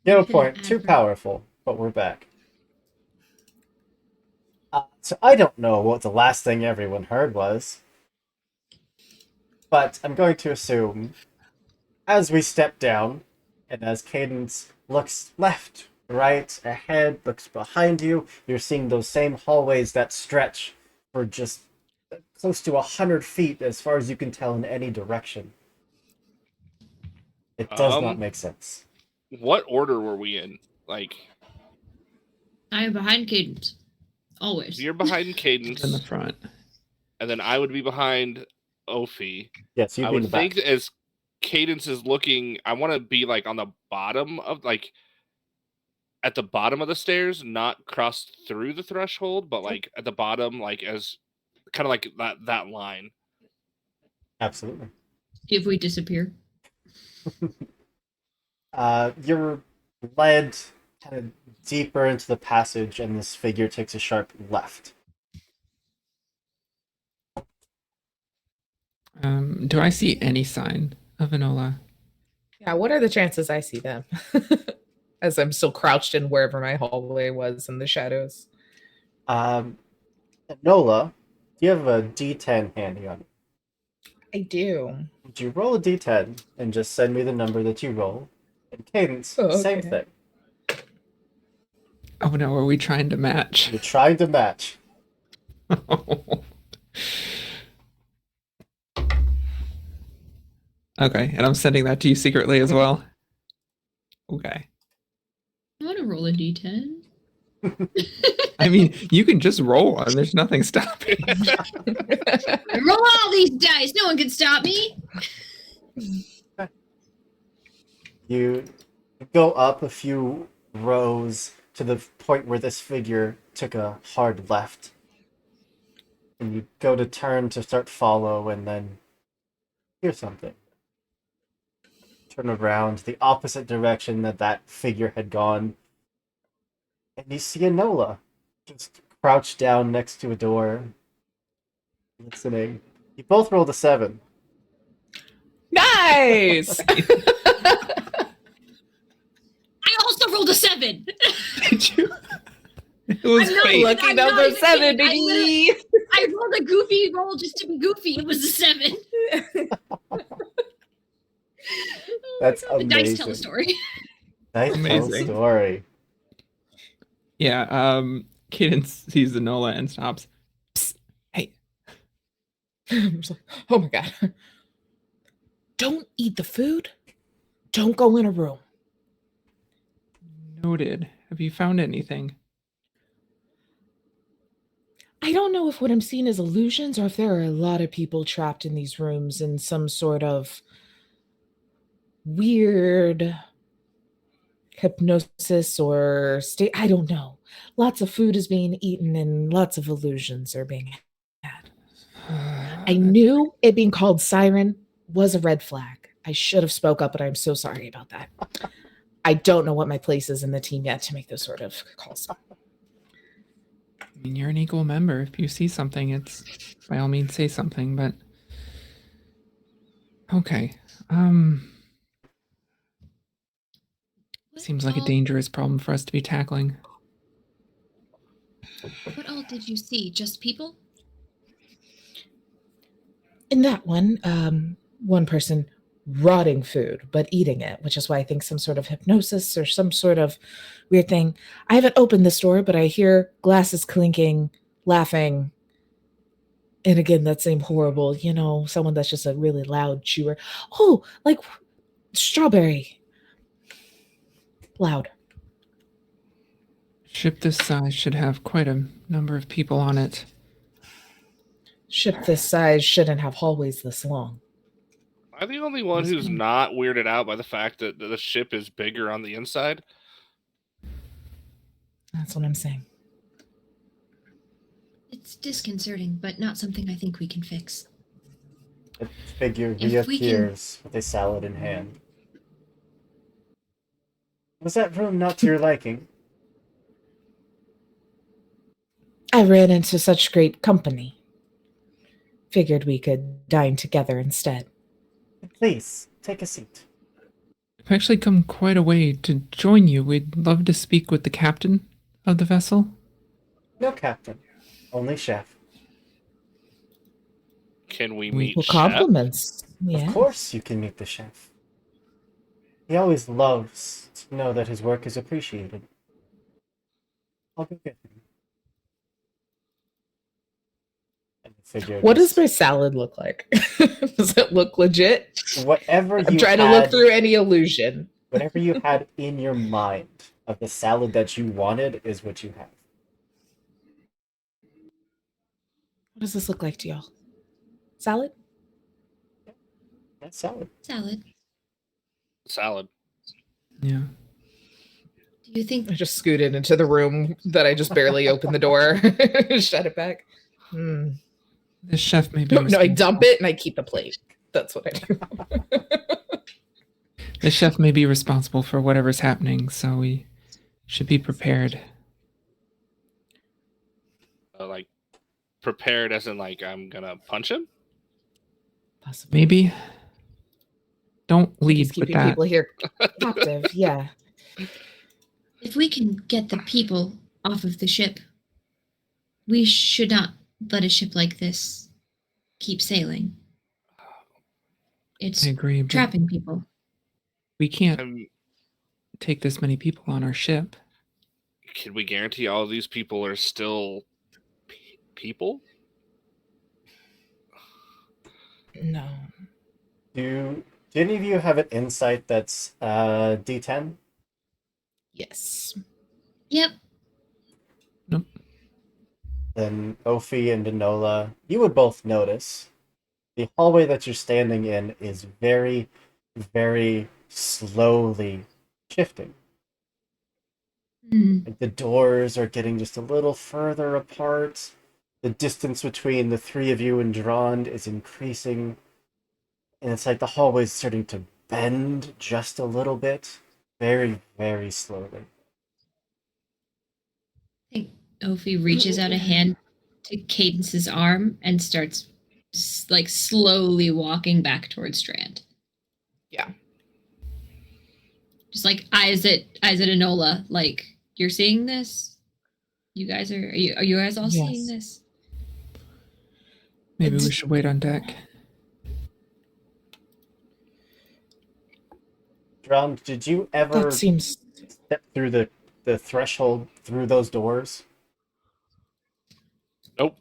Zero point, too powerful, but we're back. So I don't know what the last thing everyone heard was, but I'm going to assume as we step down, and as Cadence looks left, right, ahead, looks behind you, you're seeing those same hallways that stretch for just close to 100 feet as far as you can tell in any direction. It does not make sense. What order were we in? Like, I am behind Cadence. Always. You're behind Cadence. In the front. And then I would be behind Ophi. Yes, you'd I be in would the back. think as Cadence is looking, I want to be like on the bottom of, like, at the bottom of the stairs, not cross through the threshold, but like at the bottom, like as kind of like that line. Absolutely. If we disappear. You're led kind of deeper into the passage, and this figure takes a sharp left. Do I see any sign of Enola? Yeah, what are the chances I see them? As I'm still crouched in wherever my hallway was in the shadows. Enola, do you have a D10 handy on you? I do. Would you roll a D10 and just send me the number that you roll? And Cadence, same thing. Oh no, are we trying to match? You're trying to match. Okay, and I'm sending that to you secretly as well. Okay. I want to roll a d10. I mean, you can just roll one. There's nothing stopping. I roll all these dice. No one can stop me. You go up a few rows to the point where this figure took a hard left. And you go to turn to start follow, and then hear something. Turn around the opposite direction that figure had gone. And you see Enola just crouched down next to a door, listening. You both rolled a 7. Nice! I also rolled a 7. Did you? It was fake. Lucky number 7, baby! I rolled a goofy roll just to be goofy. It was a 7. That's the amazing. dice tell a story. Dice tell a story. Yeah, Cadence sees Enola and stops. Psst, hey. I'm just like, oh my god. Don't eat the food. Don't go in a room. Noted. Have you found anything? I don't know if what I'm seeing is illusions or if there are a lot of people trapped in these rooms in some sort of weird hypnosis or state. I don't know. Lots of food is being eaten and lots of illusions are being had. I knew it being called Siren was a red flag. I should have spoke up, but I'm so sorry about that. I don't know what my place is in the team yet to make those sort of calls. I mean, you're an equal member. If you see something, it's by all means say something, but okay. Seems like a dangerous problem for us to be tackling. What all did you see? Just people? In that one person rotting food, but eating it, which is why I think some sort of hypnosis or some sort of weird thing. I haven't opened this door, but I hear glasses clinking, laughing. And again, that same horrible, someone that's just a really loud chewer. Oh, like strawberry. Loud. Ship this size should have quite a number of people on it. Ship this size shouldn't have hallways this long. Am I the only one who's not weirded out by the fact that the ship is bigger on the inside? That's what I'm saying. It's disconcerting, but not something I think we can fix. The figure reappears with a salad in hand. Was that room not to your liking? I ran into such great company. Figured we could dine together instead. Please, take a seat. I've actually come quite a way to join you. We'd love to speak with the captain of the vessel. No captain, only chef. Can we Well, meet Chef? compliments. Of Yes. course you can meet the chef. He always loves to know that his work is appreciated. I'll go get him. And I figure What does just my salad look like? Does it look legit? whatever I'm you trying to look had, through any illusion. whatever you had in your mind of the salad that you wanted is what you have. What does this look like to y'all? Salad? That's salad. Salad. Salad. Yeah. Do you think I just scooted into the room that I just barely opened the door. Shut it back. Hmm. The chef may be No, I dump responsible- it and I keep the plate. That's what I do. The chef may be responsible for whatever's happening, so we should be prepared. Like prepared as in like I'm gonna punch him. Possibly. Maybe. Don't He's lead with keeping that. people here captive. Yeah. if we can get the people off of the ship, we should not let a ship like this keep sailing. It's I agree, but trapping people. we can't Can, take this many people on our ship. can we guarantee all of these people are still people? No. Do any of you have an insight that's D10? Yes. Yep. Then Ophi and Enola, you would both notice the hallway that you're standing in is very, very slowly shifting. Hmm. Like the doors are getting just a little further apart. The distance between the three of you and Drond is increasing. And it's like the hallway is starting to bend just a little bit. Very, very slowly. I think Ophi reaches out a hand to Cadence's arm and starts like slowly walking back towards Strand. Yeah. Just like eyes at Enola, like, you're seeing this? You guys are you guys all seeing Yes. this? Maybe we should wait on deck. Drond, did you ever That seems. step through the threshold through those doors? Nope.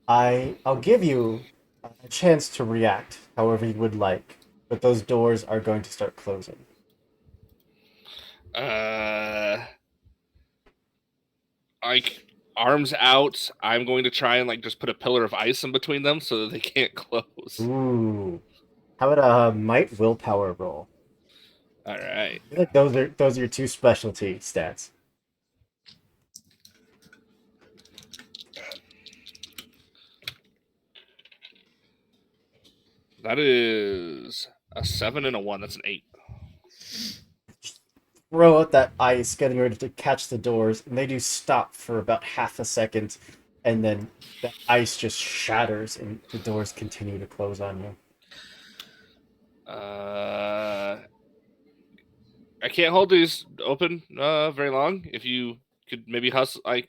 I'll give you a chance to react however you would like, but those doors are going to start closing. Like arms out. I'm going to try and like just put a pillar of ice in between them so that they can't close. Ooh. How about a might willpower roll? All right. I feel like those are your two specialty stats. That is a 7 and a 1. That's an 8. Throw out that ice, getting ready to catch the doors, and they do stop for about half a second, and then the ice just shatters and the doors continue to close on you. I can't hold these open very long. If you could maybe hustle, like,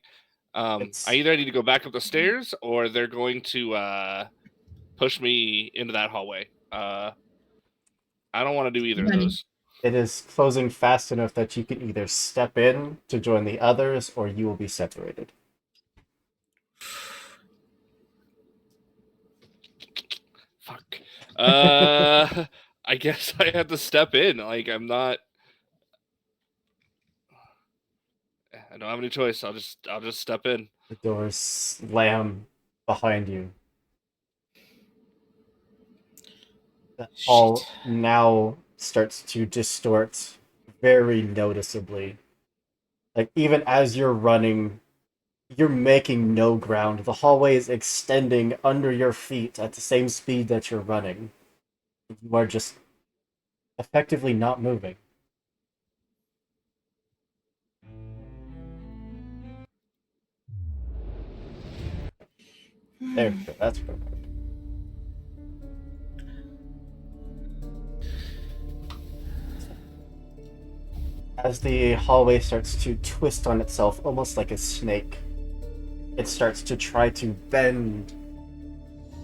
I either need to go back up the stairs or they're going to push me into that hallway. I don't want to do either of Running. those. It is closing fast enough that you can either step in to join the others, or you will be separated. Fuck. I guess I have to step in. Like I'm not. I don't have any choice. I'll just step in. The doors slam behind you. The hall now starts to distort very noticeably. Like, even as you're running, you're making no ground. The hallway is extending under your feet at the same speed that you're running. You are just effectively not moving. There we go. That's perfect. As the hallway starts to twist on itself, almost like a snake, it starts to try to bend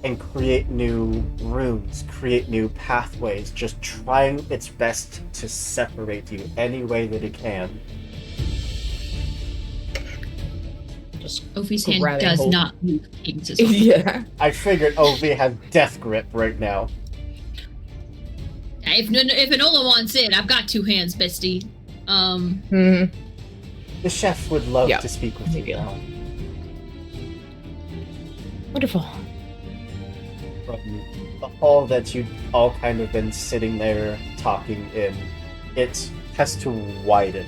and create new rooms, create new pathways, just trying its best to separate you any way that it can. Just Ophie's hand grabbing does hold. not move Cadence's arm. Yeah. I figured OV has death grip right now. If Enola wants it, I've got two hands, bestie. Hmm. The chef would love Yeah. to speak with you now. Wonderful. From the hall that you'd all kind of been sitting there talking in, it has to widen.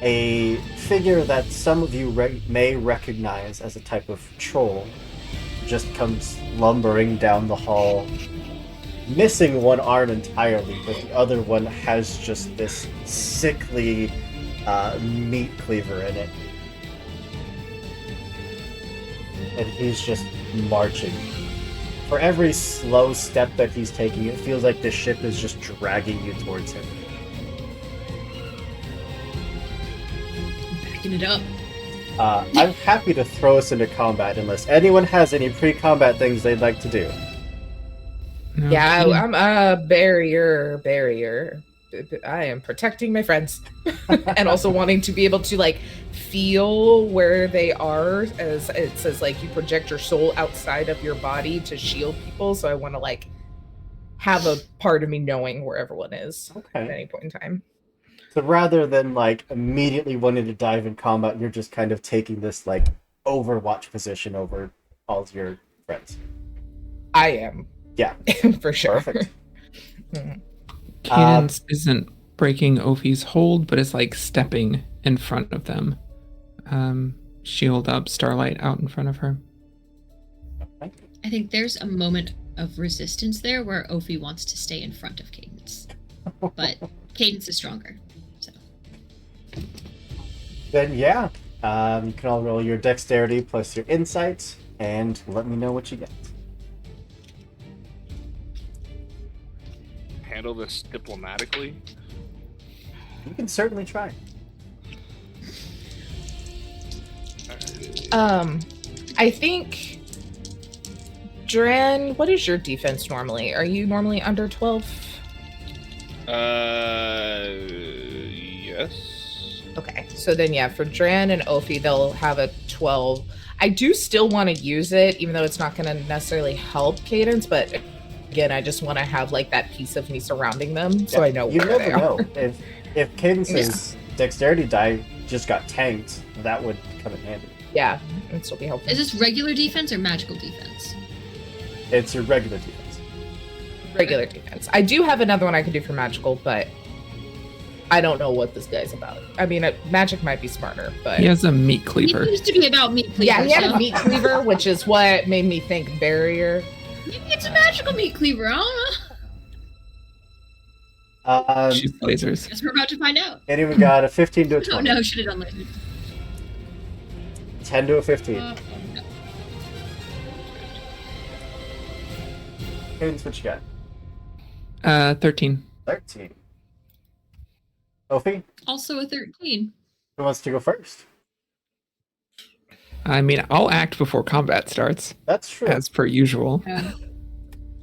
A figure that some of you may recognize as a type of troll just comes lumbering down the hall, missing one arm entirely, but the other one has just this sickly meat cleaver in it. And he's just marching. For every slow step that he's taking, it feels like the ship is just dragging you towards him. Backing it up. I'm happy to throw us into combat unless anyone has any pre-combat things they'd like to do. No, Yeah, Caden- I'm a barrier. I am protecting my friends and also wanting to be able to like feel where they are, as it says like you project your soul outside of your body to shield people. So I want to like have a part of me knowing where everyone is at Okay. any point in time. So rather than like immediately wanting to dive in combat, you're just kind of taking this like overwatch position over all of your friends. I am. Yeah. For sure. Perfect. Cadence isn't breaking Ophie's hold, but is like stepping in front of them. Shield up, Starlight out in front of her. I think there's a moment of resistance there where Ophie wants to stay in front of Cadence. But Cadence is stronger. So Then yeah, you can all roll your dexterity plus your insight, and let me know what you get. Handle this diplomatically. You can certainly try. I think Dren, what is your defense normally? Are you normally under 12? Yes. Okay, so then yeah, for Dren and Ophie, they'll have a 12. I do still want to use it, even though it's not going to necessarily help Cadence, but again, I just want to have like that piece of me surrounding them, so I know You where they never are. know. If Cadence's dexterity die just got tanked, that would come in handy. Yeah, it'd still be helpful. is this regular defense or magical defense? It's your regular defense. Regular defense. I do have another one I could do for magical, but I don't know what this guy's about. I mean, magic might be smarter, but He has a meat It cleaver. used to be about meat cleaver. yeah, he had so a meat cleaver, which is what made me think barrier. maybe it's a magical meat cleaver. I don't know. She's lasers. Guess we're about to find out. Anyone got a 15 to a Oh 20? no, should have done later. 10 to a 15. Oh, no. Cadence, what you got? 13. 13. Ophi, Also a 13. who wants to go first? I mean, I'll act before combat starts, That's true. as per usual.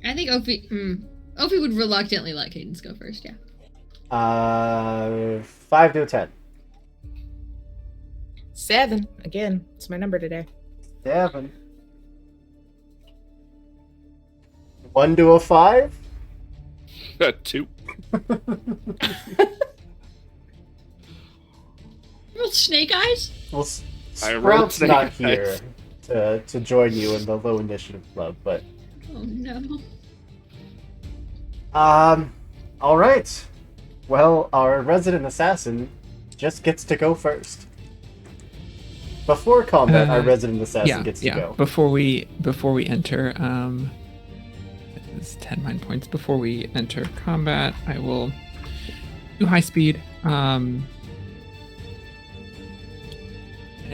I think Ophie would reluctantly let Cadence go first, yeah. 5 to a 10. 7. Again, it's my number today. 7. 1 to a 5? 2. Real snake eyes? Well, I rolled Sprout's not snake here eyes. to join you in the low initiative club, but Oh no. all right. Well, our resident assassin just gets to go first. Before combat, our resident assassin gets to go. Before we enter, it's 10 mind points. Before we enter combat, I will do high speed. I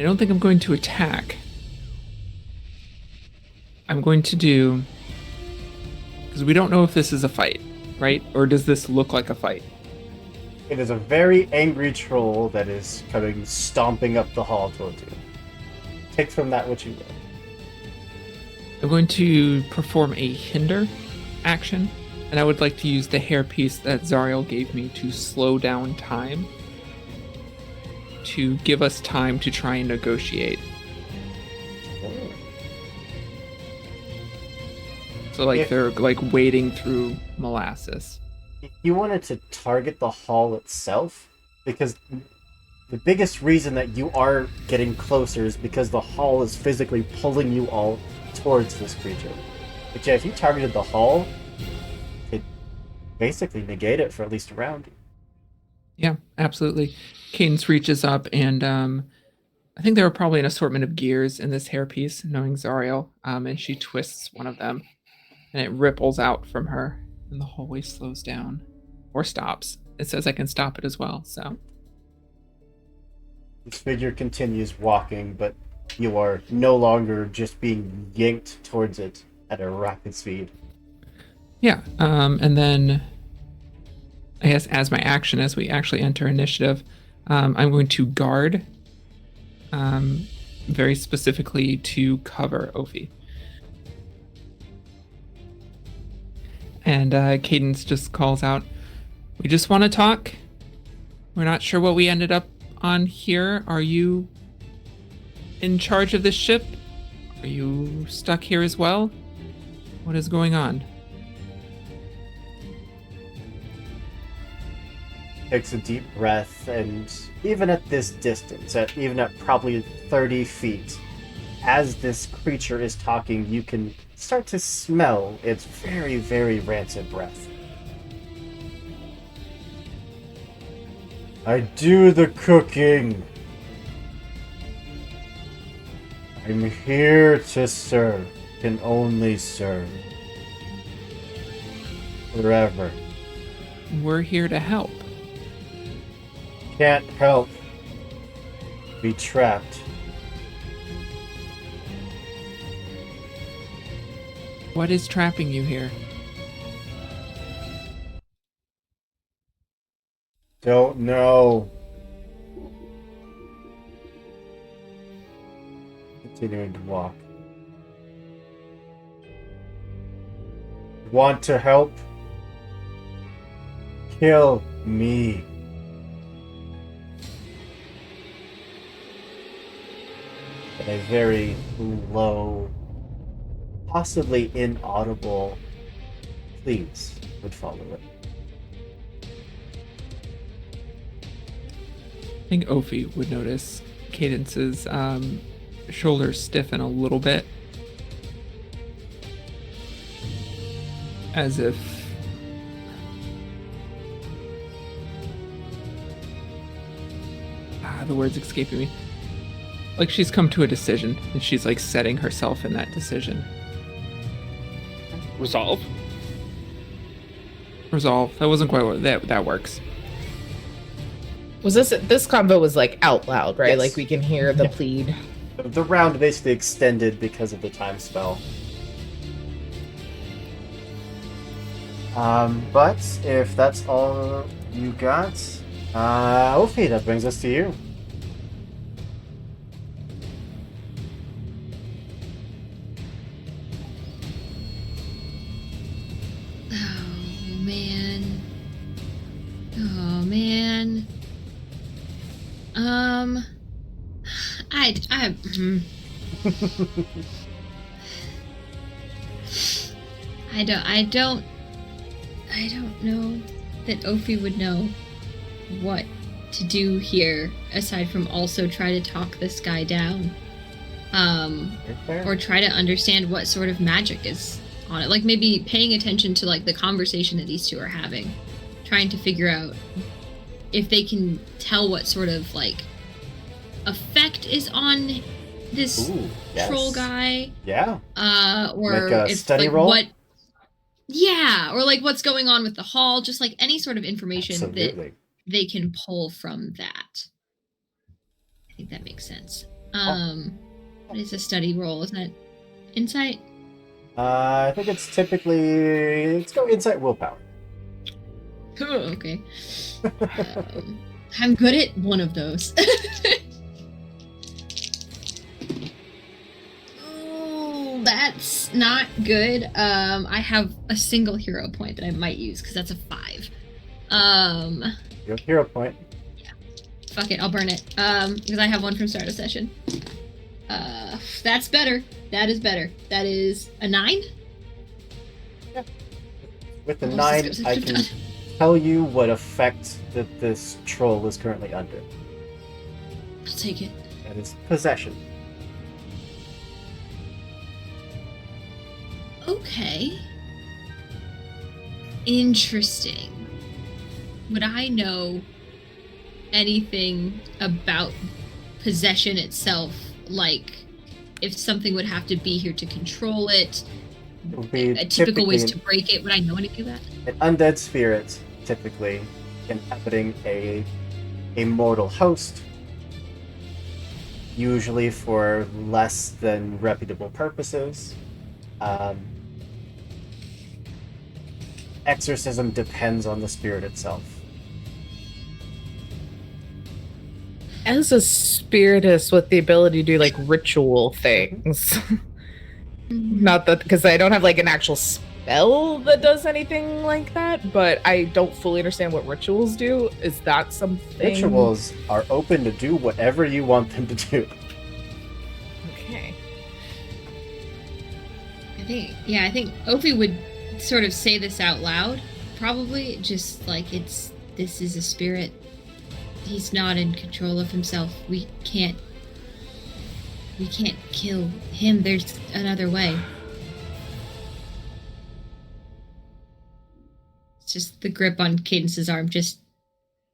don't think I'm going to attack. I'm going to do, because we don't know if this is a fight, right? Or does this look like a fight? It is a very angry troll that is coming stomping up the hall towards you. Take from that what you will. I'm going to perform a hinder action, and I would like to use the hairpiece that Zariel gave me to slow down time, to give us time to try and negotiate. So like they're like wading through molasses. You wanted to target the hall itself, because the biggest reason that you are getting closer is because the hall is physically pulling you all towards this creature. But yeah, if you targeted the hall, it basically negate it for at least a round. Yeah, absolutely. Cadence reaches up and I think there are probably an assortment of gears in this hairpiece, knowing Zariel, and she twists one of them and it ripples out from her and the hallway slows down or stops. It says I can stop it as well, so. This figure continues walking, but you are no longer just being yanked towards it at a rapid speed. Yeah, and then I guess as my action, as we actually enter initiative, I'm going to guard, very specifically to cover Ophi. And Cadence just calls out, "We just want to talk. We're not sure what we ended up on here. Are you in charge of this ship? Are you stuck here as well? What is going on?" Takes a deep breath, and even at this distance, even at probably 30 feet, as this creature is talking, you can start to smell its very, very rancid breath. I do the cooking. I'm here to serve, can only serve. Forever. We're here to help. Can't help. Be trapped. What is trapping you here? Don't know. Continuing to walk. Want to help? Kill me. At a very low, possibly inaudible please would follow it. I think Ophi would notice Cadence's shoulders stiffen a little bit, as if the word's escaping me. Like she's come to a decision and she's like setting herself in that decision. Resolve. That wasn't quite what that works. Was this combo was like out loud, right? Yes. Like we can hear the plead. The round basically extended because of the time spell. But if that's all you got, Ophi, that brings us to you. Oh man. Oh man. I don't know that Ophi would know what to do here aside from also try to talk this guy down. Or try to understand what sort of magic is on it. Like maybe paying attention to like the conversation that these two are having. Trying to figure out if they can tell what sort of like effect is on this troll guy. Yeah. Or Make a if study like roll? or like what's going on with the hall, just like any sort of information Absolutely. that they can pull from that. I think that makes sense. What is a study roll? Is that insight? I think it's typically, let's go insight willpower. Okay. I'm good at one of those. Oh, that's not good. I have a single hero point that I might use because that's a 5. Your hero point. Fuck it, I'll burn it. Because I have one from start of session. That's better. That is better. That is a 9. With the Almost as 9, good as I I could've can done. tell you what effect that this troll is currently under. I'll take it. That is possession. Okay. Interesting. Would I know anything about possession itself? Like, if something would have to be here to control it, It would be typical ways typically to break it. Would I know anything of that? an undead spirit, typically inhabiting a mortal host, usually for less than reputable purposes. Exorcism depends on the spirit itself. As a spiritist with the ability to do like ritual things, not that because I don't have like an actual spell that does anything like that, but I don't fully understand what rituals do. Is that something? Rituals are open to do whatever you want them to do. Okay. I think Ophi would sort of say this out loud. Probably just like this is a spirit. He's not in control of himself. We can't kill him. There's another way. It's just the grip on Cadence's arm just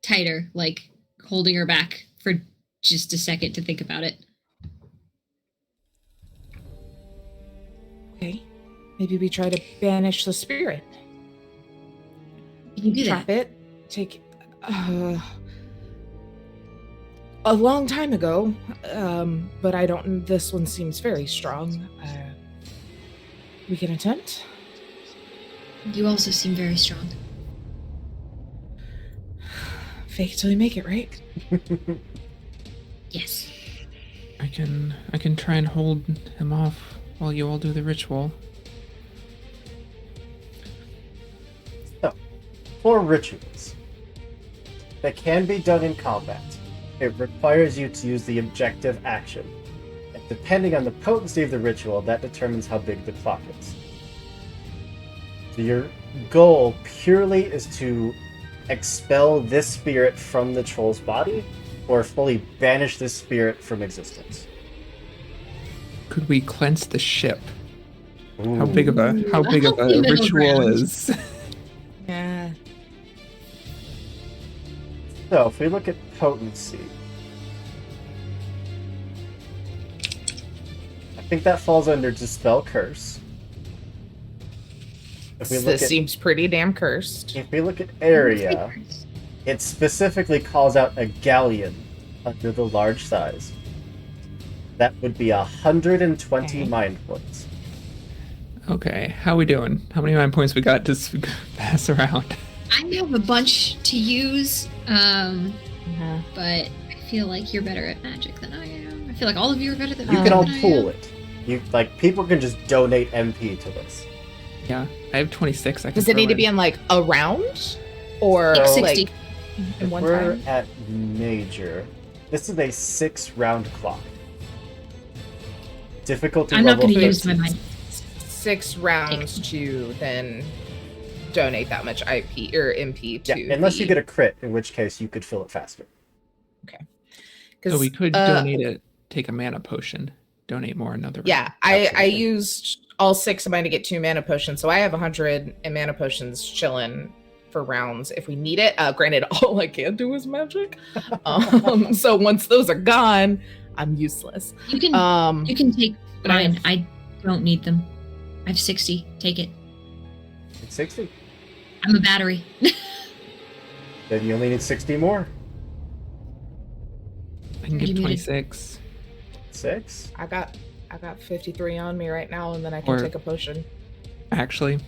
tighter, like holding her back for just a second to think about it. Okay. Maybe we try to banish the spirit. Can you do Trap that? it. Take a long time ago, but I don't. This one seems very strong. We can attempt. You also seem very strong. Fake it till you make it, right? Yes. I can try and hold him off while you all do the ritual. So, for rituals, that can be done in combat, it requires you to use the objective action. And depending on the potency of the ritual, that determines how big the clock is. So your goal purely is to expel this spirit from the troll's body, or fully banish this spirit from existence. Could we cleanse the ship? Ooh. How big of a Healthy middle ritual ground. is? Yeah. So, if we look at potency, I think that falls under Dispel Curse. If we look This at, seems pretty damn cursed. if we look at area, it specifically calls out a galleon under the large size. That would be 120 Okay. mind points. Okay, how we doing? How many mind points we got to pass around? I have a bunch to use, Uh-huh. but I feel like you're better at magic than I am. I feel like all of you are better than You can all than I pool am. it. You people can just donate MP to this. Yeah, I have 26. I can Does it throw need to in. be in like a round, or Like So- 60. like in If one we're time? at major, this is a 6-round clock. Difficulty I'm not level going to use my 13. mind. 6 rounds to then donate that much IP or MP to. Yeah, unless you get a crit, in which case you could fill it faster. So we could donate it. Take a mana potion. Donate more another. Yeah, round. I Absolutely. used all 6 of mine to get 2 mana potions, so I have 100 in mana potions chilling for rounds if we need it. Granted, all I can do is magic. So once those are gone, I'm useless. You can take but I mine. have- I don't need them. I have 60. Take it. It's 60. I'm a battery. Then you only need 60 more. I can Already give muted. 26. 6? I got 53 on me right now, and then I can Or- take a potion. Actually,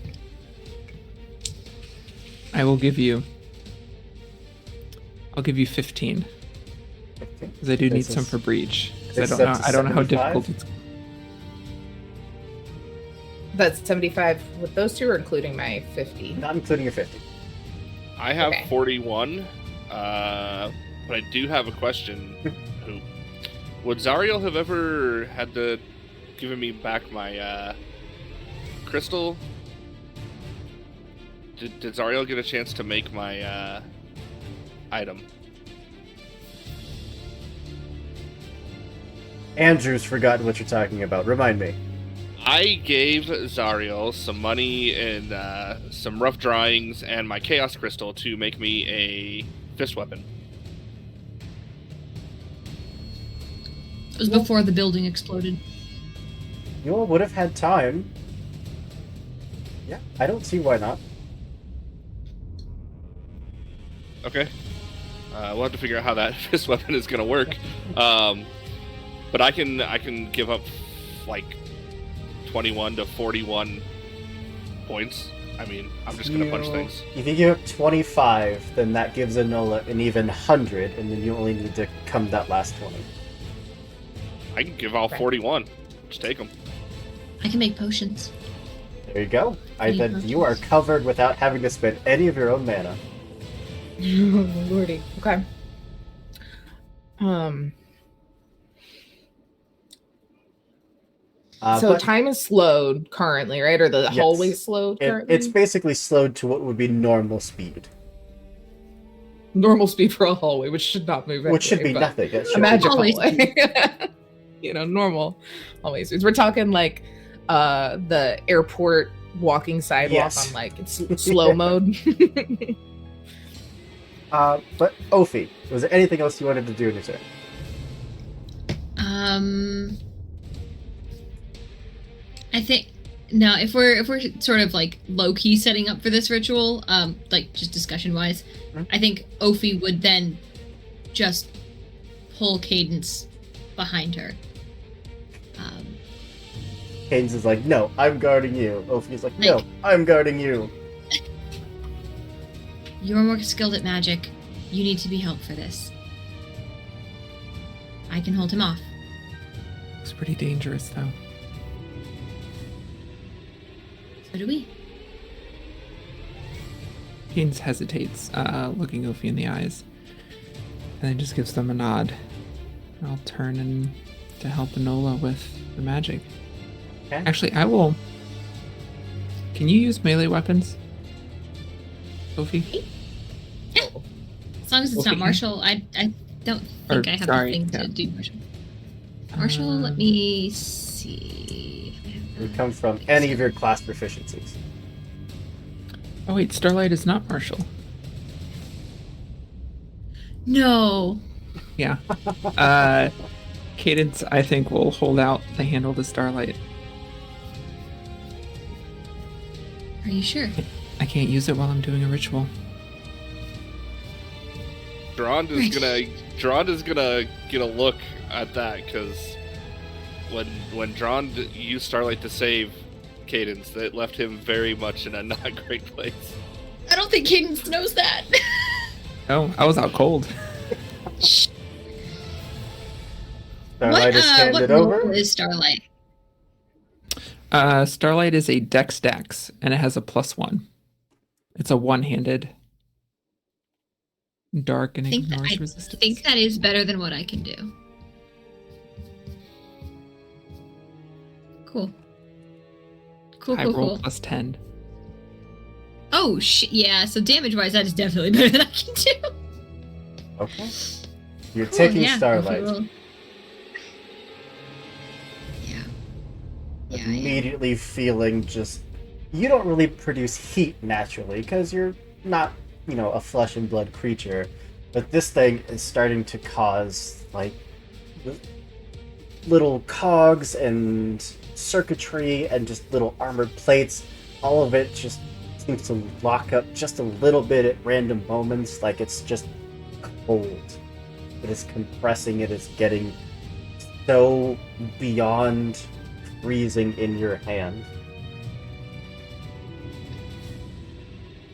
I will give you I'll give you 15 15. because I do need This some is- for breach. 'Cause it's I don't up know. to I don't know how 75? difficult it's. That's 75 with those two, or including my 50? Not including your 50. I have Okay. 41, but I do have a question. Who would Zariel have ever had to given me back my crystal? Did Zariel get a chance to make my item? Andrew's forgotten what you're talking about. Remind me. I gave Zariel some money and some rough drawings and my chaos crystal to make me a fist weapon. It was before the building exploded. You all would have had time. Yeah, I don't see why not. Okay. We'll have to figure out how that fist weapon is going to work. But I can give up like 21 to 41 points. I mean, I'm just going to punch things. If you give up 25, then that gives Enola an even 100, and then you only need to come that last 20. I can give all 41. Just take them. I can make potions. There you go. Any Then you are covered without having to spend any of your own mana. Oh, lordy. Okay. So But time is slowed currently, right? Or the Yes. hallway slowed currently? it's basically slowed to what would be normal speed, normal speed for a hallway, which should not move. which should anyway, be but nothing. It A should magic Hallway hallway. Normal hallway speeds. We're talking like the airport walking sidewalk Yes. on like it's slow mode. But Ophi, was there anything else you wanted to do in your turn? I think now if we're sort of like low key setting up for this ritual, like just discussion wise, Mhm. I think Ophi would then just pull Cadence behind her. Cadence is like, no, I'm guarding you. Ophi's like, no, I'm guarding you. You're more skilled at magic. You need to be helped for this. I can hold him off. It's pretty dangerous, though. So do we. Cadence hesitates, looking Ophi in the eyes, and then just gives them a nod. I'll turn and to help Enola with the magic. Okay. Actually, I will. Can you use melee weapons, Ophi? As long as it's not Okay. martial, I don't Or, think I have sorry, the thing yeah. to do martial. Martial, let me see. We come from any of your class proficiencies. Oh wait, Starlight is not martial. No. Yeah. Cadence, I think, will hold out the handle to Starlight. Are you sure? I can't use it while I'm doing a ritual. Dronda's gonna get a look at that because when Drond used Starlight to save Cadence, that left him very much in a not great place. I don't think Cadence knows that. Oh, I was out cold. Starlight is handed what over. role is Starlight? Starlight is a Dex Dex, and it has a +1. It's a one-handed. Dark and ignores I resistance. think that is better than what I can do. Cool. Cool, I cool, roll cool. +10. Oh, shit. Yeah, so damage-wise, that is definitely better than I can do. Okay. You're Cool, taking yeah, Starlight. if you will. Yeah. Yeah, yeah. Immediately feeling just... You don't really produce heat naturally, because you're not, a flesh and blood creature. But this thing is starting to cause, little cogs and circuitry and just little armored plates. All of it just seems to lock up just a little bit at random moments, like it's just cold. It is compressing, it is getting so beyond freezing in your hand.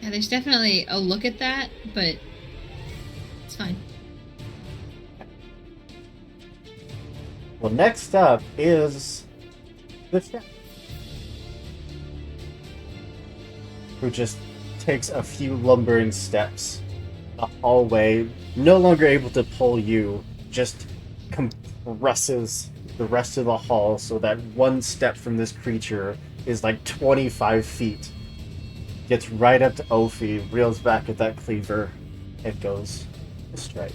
Yeah, there's definitely a look at that, but it's fine. Well, next up is the chef, who just takes a few lumbering steps the hallway, no longer able to pull you, just compresses the rest of the hall so that one step from this creature is like 25 feet. Gets right up to Ophi, reels back at that cleaver, and goes to strike.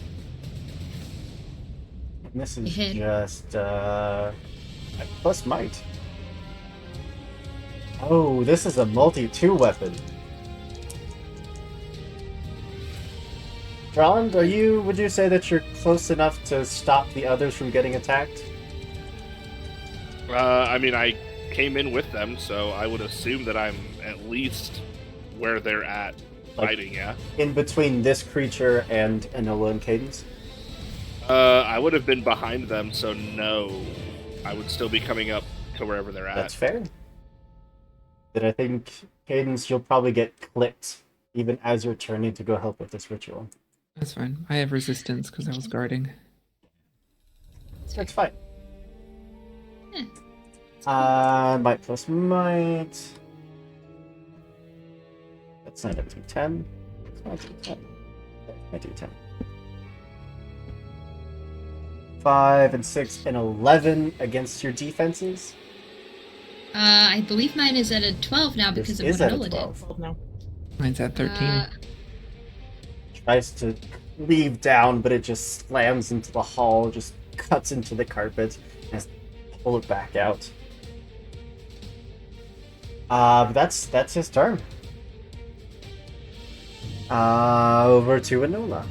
And this is Hit. just plus might. Oh, this is a multi-2 weapon. Drond, would you say that you're close enough to stop the others from getting attacked? I mean, I came in with them, so I would assume that I'm at least where they're at fighting, yeah. In between this creature and Enola and Cadence? I would have been behind them, so no. I would still be coming up to wherever they're at. That's fair. Then I think, Cadence, you'll probably get clipped even as you're turning to go help with this ritual. That's fine. I have resistance because I was guarding. That's fine. Yeah. Might plus might. That's not a D10. It's not a D10. That's a D10. 5 and 6 and 11 against your defenses. I believe mine is at a 12 now because This of is what at a Enola 12. did. No. Mine's at 13. Tries to leave down, but it just slams into the hall, just cuts into the carpet, and has to pull it back out. But that's his turn. Over to Enola.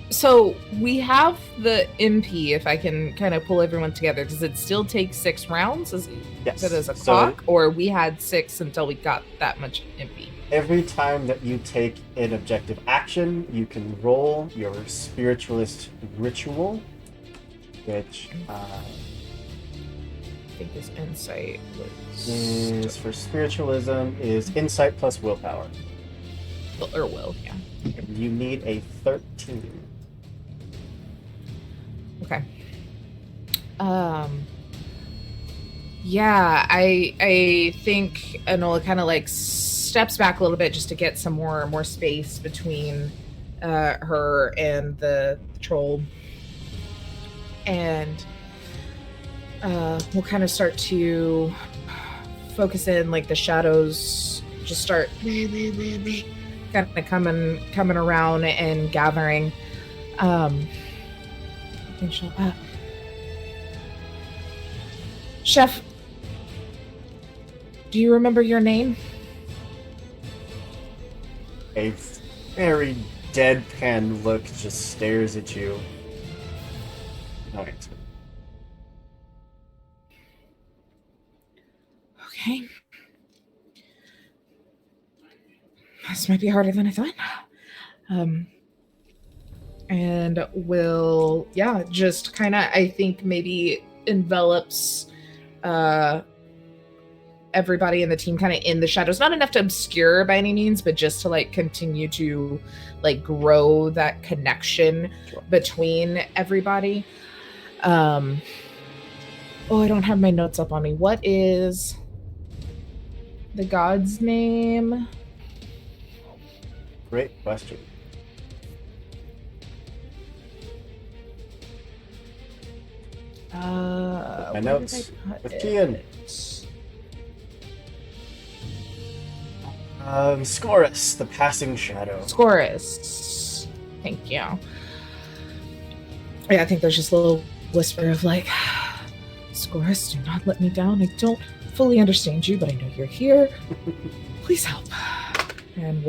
So we have the MP, if I can kind of pull everyone together. Does it still take 6 rounds? Is Yes. it as a So clock? Or we had 6 until we got that much MP? every time that you take an objective action, you can roll your spiritualist ritual, which I think his insight was... is for spiritualism is insight plus willpower. Or will, yeah. And you need a 13. Okay. Yeah, I think Enola kind of like steps back a little bit just to get some more space between her and the troll, and we'll kind of start to focus in, like the shadows just start kind of coming around and gathering. I think she'll, Chef, do you remember your name? A very deadpan look just stares at you. No answer. Okay. This might be harder than I thought. And will, yeah, just kind of, I think maybe envelops everybody in the team kind of in the shadows. Not enough to obscure by any means, but just to like continue to like grow that connection between everybody. Oh, I don't have my notes up on me. What is the god's name? Great question. My Where notes did I put with it? Kian. Scorus, the passing shadow. Scorus. Thank you. Yeah, I think there's just a little whisper of like, Scorus, do not let me down. I don't fully understand you, but I know you're here. Please help. And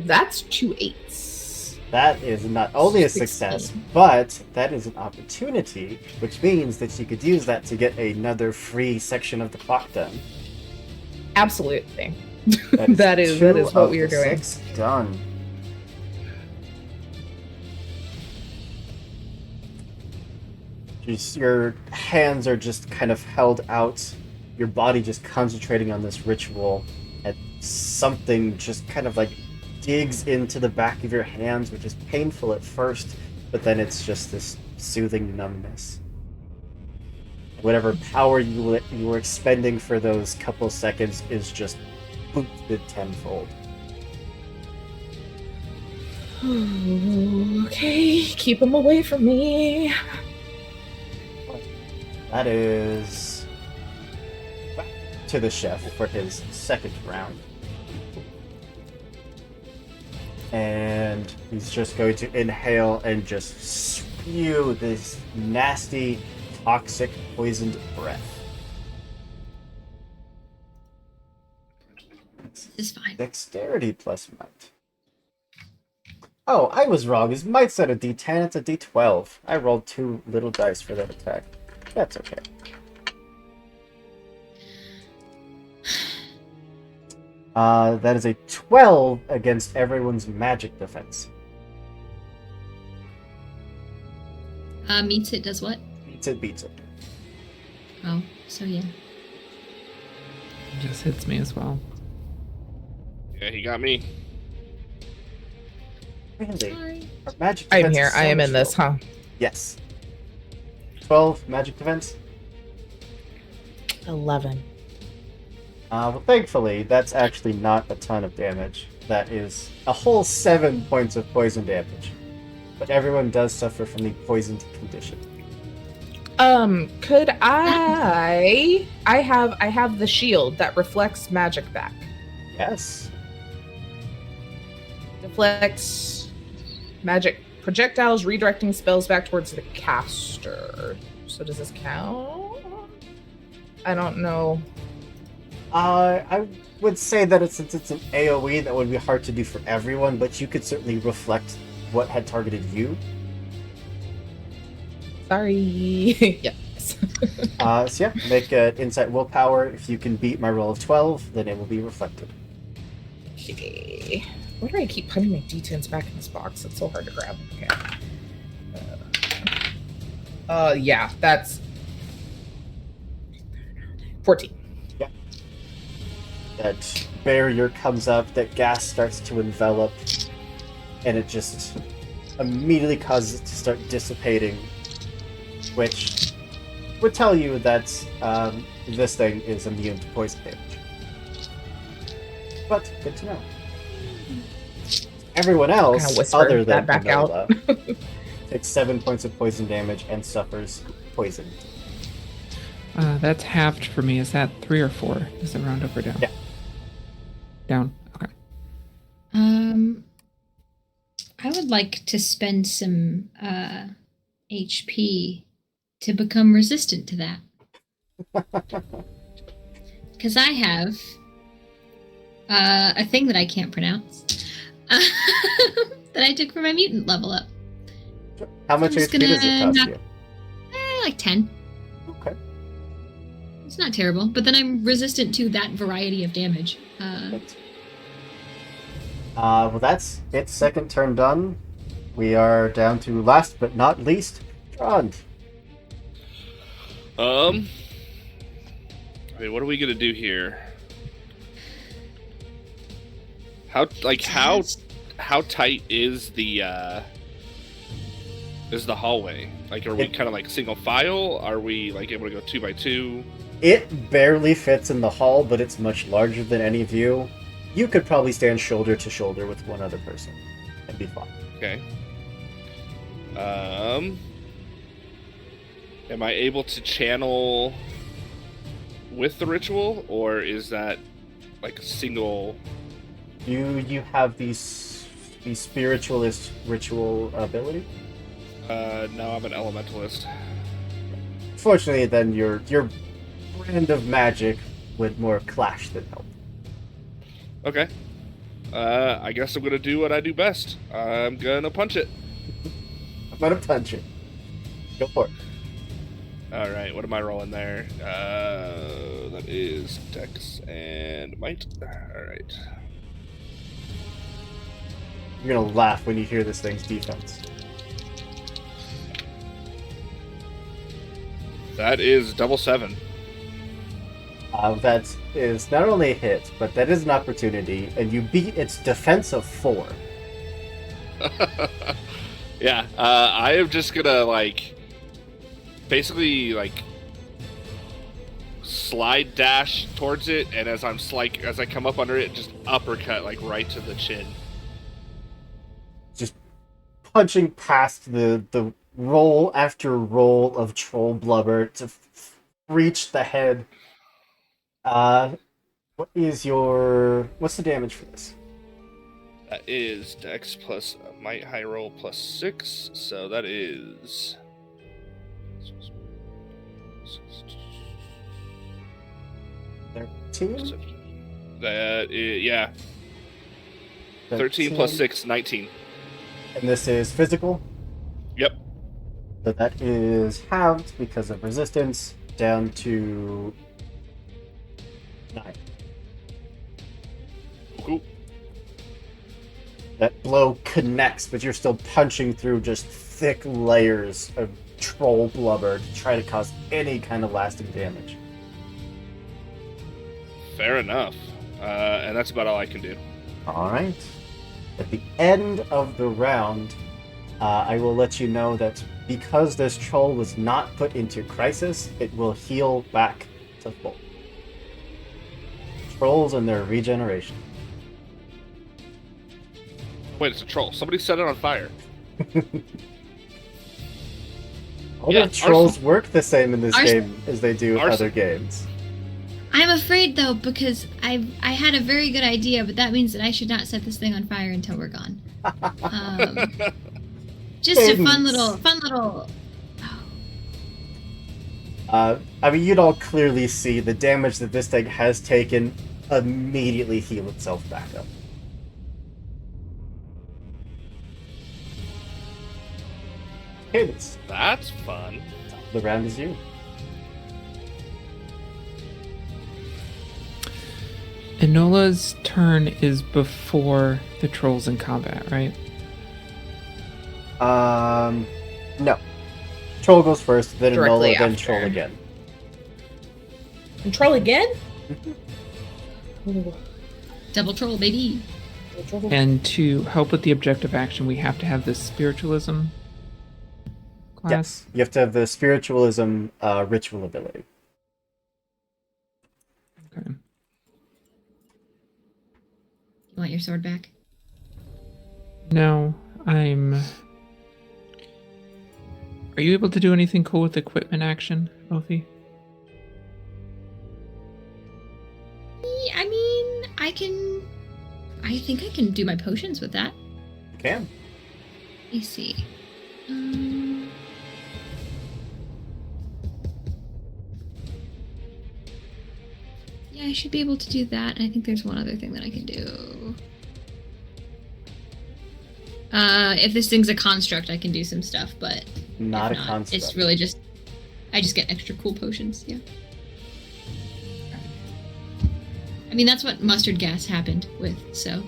that's 2 8s. That is not only a success, 16. but that is an opportunity, which means that you could use that to get another free section of the clock done. Absolutely. That is two what of we are the doing. 6 done. Your hands are just kind of held out your body just concentrating on this ritual, and something just kind of like digs into the back of your hands, which is painful at first, but then it's just this soothing numbness. Whatever power you were expending for those couple seconds is just boosted tenfold. Okay, keep him away from me. That is back to the chef for his second round. And he's just going to inhale and just spew this nasty, toxic, poisoned breath. It's fine. Dexterity plus might. Oh, I was wrong. His might's not a D10, it's a D12. I rolled 2 little dice for that attack. That's okay. That is a 12 against everyone's magic defense. Meets it, does what? Beats it, beats it. Oh, so yeah. Just hits me as well. Yeah, he got me. Really? Sorry. Our magic I'm defense here. is so I am in much this, huh? Yes. 12 magic defense. 11. Well, thankfully, that's actually not a ton of damage. That is a whole 7 points of poison damage. But everyone does suffer from the poisoned condition. Could I have the shield that reflects magic back. Yes. Deflects magic projectiles, redirecting spells back towards the caster. So does this count? I don't know. I would say that since it's an AoE, that would be hard to do for everyone, but you could certainly reflect what had targeted you. Sorry. Yes. So yeah, make an insight willpower. If you can beat my roll of 12, then it will be reflected. Okay. Why do I keep putting my d10s back in this box? It's so hard to grab. Okay. Yeah, that's 14. That barrier comes up, that gas starts to envelop, and it just immediately causes it to start dissipating, which would tell you that this thing is immune to poison damage. But good to know. Everyone else, Kinda whisper other than that back Vanilla, out. takes 7 points of poison damage and suffers poison. That's halved for me. Is that 3 or 4? Is it round up or down? Yeah. Down. Okay. I would like to spend some HP to become resistant to that. Because I have a thing that I can't pronounce that I took for my mutant level up. How much I'm just HP does it gonna cost knock- you? Like 10. Okay. It's not terrible, but then I'm resistant to that variety of damage. Well, that's its second turn done. We are down to last but not least, Trond. I mean, what are we gonna do here? How tight is the hallway? Like, are we kind of like single file? Are we like able to go 2 by 2? It barely fits in the hall, but it's much larger than any of you. You could probably stand shoulder to shoulder with one other person and be fine. Okay. Am I able to channel with the ritual, or is that like a single? You have the spiritualist ritual ability. No, I'm an elementalist. Fortunately, then your brand of magic would more clash than help. Okay. I guess I'm gonna do what I do best. I'm gonna punch it. I'm gonna punch it. Go for it. All right. What am I rolling there? That is Dex and Might. All right. You're gonna laugh when you hear this thing's defense. That is double 7. That is not only a hit, but that is an opportunity, and you beat its defense of 4. Yeah, I am just gonna basically slide dash towards it, and as I come up under it, just uppercut right to the chin. Just punching past the roll after roll of troll blubber to reach the head. What's the damage for this? That is Dex plus Might High Roll plus 6, so that is 13? that is, yeah, 13 plus 6, 19. And this is physical? Yep. So that is halved because of resistance, down to 9. Cool. That blow connects, but you're still punching through just thick layers of troll blubber to try to cause any kind of lasting damage. Fair enough. And that's about all I can do. Alright. At the end of the round, I will let you know that because this troll was not put into crisis, it will heal back to full. Trolls and their regeneration. Wait, it's a troll. Somebody set it on fire. All Yeah, the trolls work the same in this game as they do Arson. other games. I'm afraid though, because I had a very good idea, but that means that I should not set this thing on fire until we're gone. Just a fun little. Oh. I mean, you'd all clearly see the damage that this thing has taken immediately heal itself back up. Okay, That's fun. the round is you. Enola's turn is before the trolls in combat, right? No. Troll goes first, then Directly Enola, then after. Troll again. Control again? Double troll, baby. And to help with the objective action, we have to have this spiritualism class. Yes, you have to have the spiritualism ritual ability. Okay. You want your sword back? No, I'm... Are you able to do anything cool with equipment action, Ophi? I mean, I think I can do my potions with that. You can. Let me see. Yeah, I should be able to do that. And I think there's one other thing that I can do. If this thing's a construct, I can do some stuff, but Not a if construct. It's really just, I just get extra cool potions. Yeah. I mean, that's what mustard gas happened with. So.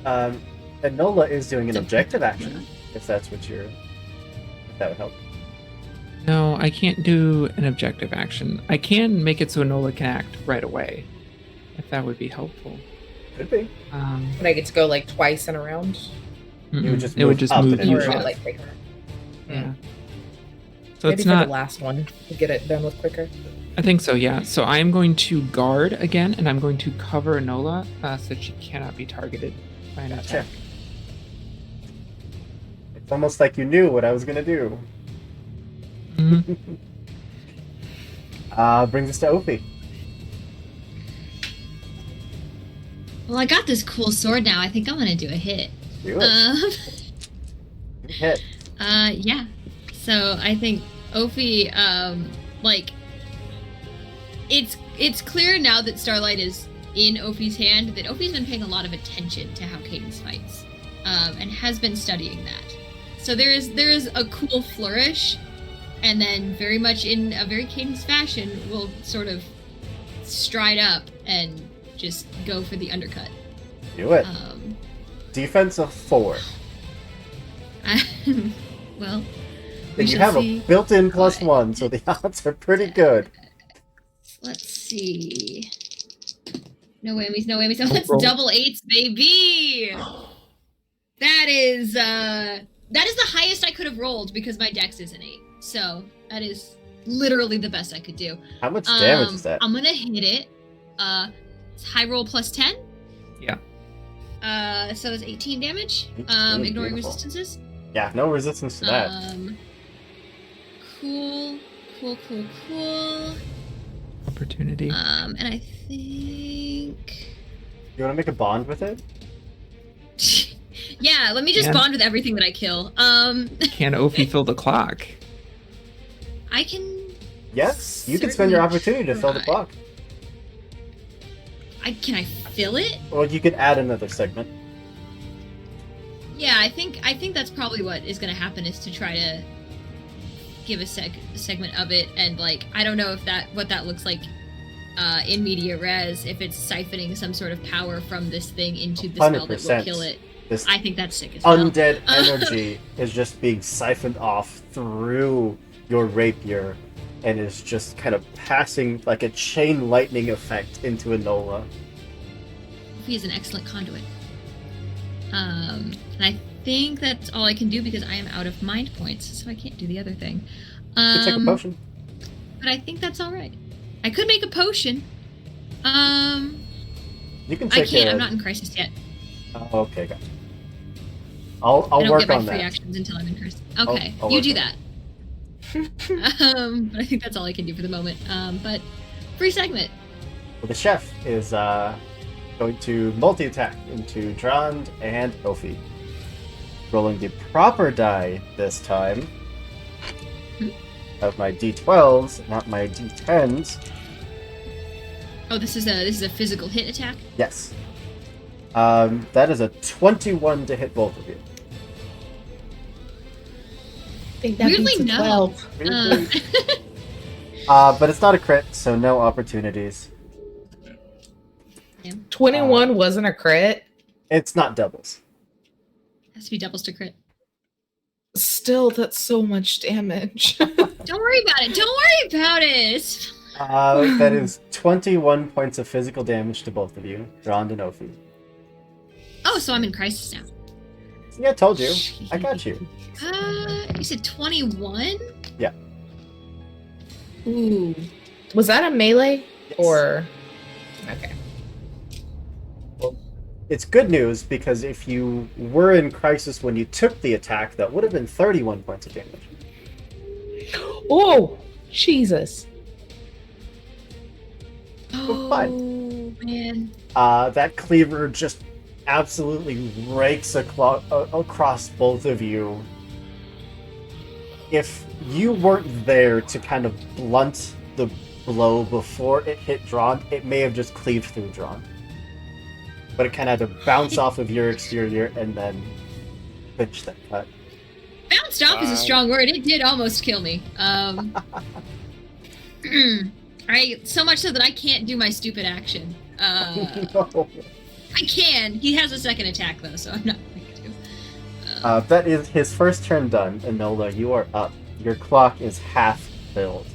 Enola is doing an So- objective action, if that would help. No, I can't do an objective action. I can make it so Enola can act right away, if that would be helpful. Could be. Would I get to go like twice in a round? You would just it would move just up move and you Or then up. like quicker? Yeah. So Maybe it's for not. the last one to get it done with quicker. I think so. Yeah. So I'm going to guard again, and I'm going to cover Enola so that she cannot be targeted by an Gotcha. attack. It's almost like you knew what I was gonna do. Mhm. Brings us to Ophi. Well, I got this cool sword now. I think I'm gonna do a hit. Do it. Hit. Yeah. So I think Ophi, it's clear now that Starlight is in Ophi's hand that Ophi's been paying a lot of attention to how Cadence fights, and has been studying that. So there is a cool flourish, and then very much in a very Cadence fashion, will sort of stride up and just go for the undercut. Do it. Defense of 4. Well, we And you shall have see. a built-in +1, so the odds are pretty good. Let's see. see. No whammies, no whammies. Oh, that's Roll. double 8s, baby. That is the highest I could have rolled because my dex is an 8. So that is literally the best I could do. How much damage is that? I'm gonna hit it. It's high roll plus 10. Yeah. So it's 18 damage. 18, Ignoring beautiful. resistances. Yeah, no resistance to that. Cool. Opportunity. And I think. You want to make a bond with it? Yeah, let me just Yeah. bond with everything that I kill. Can Ophi fill the clock? I can. Yes, you can spend your Certainly opportunity to fill the try. clock. Can I fill it? Or you could add another segment. Yeah, I think that's probably what is going to happen is to try to give a segment of it, and like I don't know if what that looks like in media res, if it's siphoning some sort of power from this thing into the spell that will 100%. kill it. This I think that's sick as hell. undead energy is just being siphoned off through your rapier and is just kind of passing like a chain lightning effect into Enola. He is an excellent conduit. And I think that's all I can do because I am out of mind points, so I can't do the other thing. You can take a potion. But I think that's all right. I could make a potion. You can I take can't. a... I'm not in crisis yet. Oh, okay, gotcha. I'll I don't work get my on free that. actions until I'm in crisis. Okay, I'll you work do on that. But I think that's all I can do for the moment. But free segment. Well, the chef is going to multi-attack into Drond and Ophi. Rolling the proper die this time. Of my d12s, not my d10s. Oh, this is a physical hit attack. Yes. That is a 21 to hit both of you. I think that Weirdly, beats a no. 12. But it's not a crit, so no opportunities. 21 wasn't a crit. It's not doubles. Has to be doubles to crit. Still, that's so much damage. Don't worry about it. Don't worry about it. It's That is 21 points of physical damage to both of you, Drond and Ophi. Oh, so I'm in crisis now. Yeah, I told you. I got you. You said 21? Yeah. Ooh. Was that a melee? Yes. Or. Okay. It's good news because if you were in crisis when you took the attack, that would have been 31 points of damage. Oh! Jesus. Oh, fine. man. That cleaver just absolutely rakes across both of you. If you weren't there to kind of blunt the blow before it hit Drond, it may have just cleaved through Drond. But it kind of had to bounce off of your exterior and then finish that cut. Bounced off is a strong word. It did almost kill me. Right, so much so that I can't do my stupid action. No. I can. He has a second attack though, so I'm not going to. That is his first turn done. Enola, you are up. Your clock is half filled.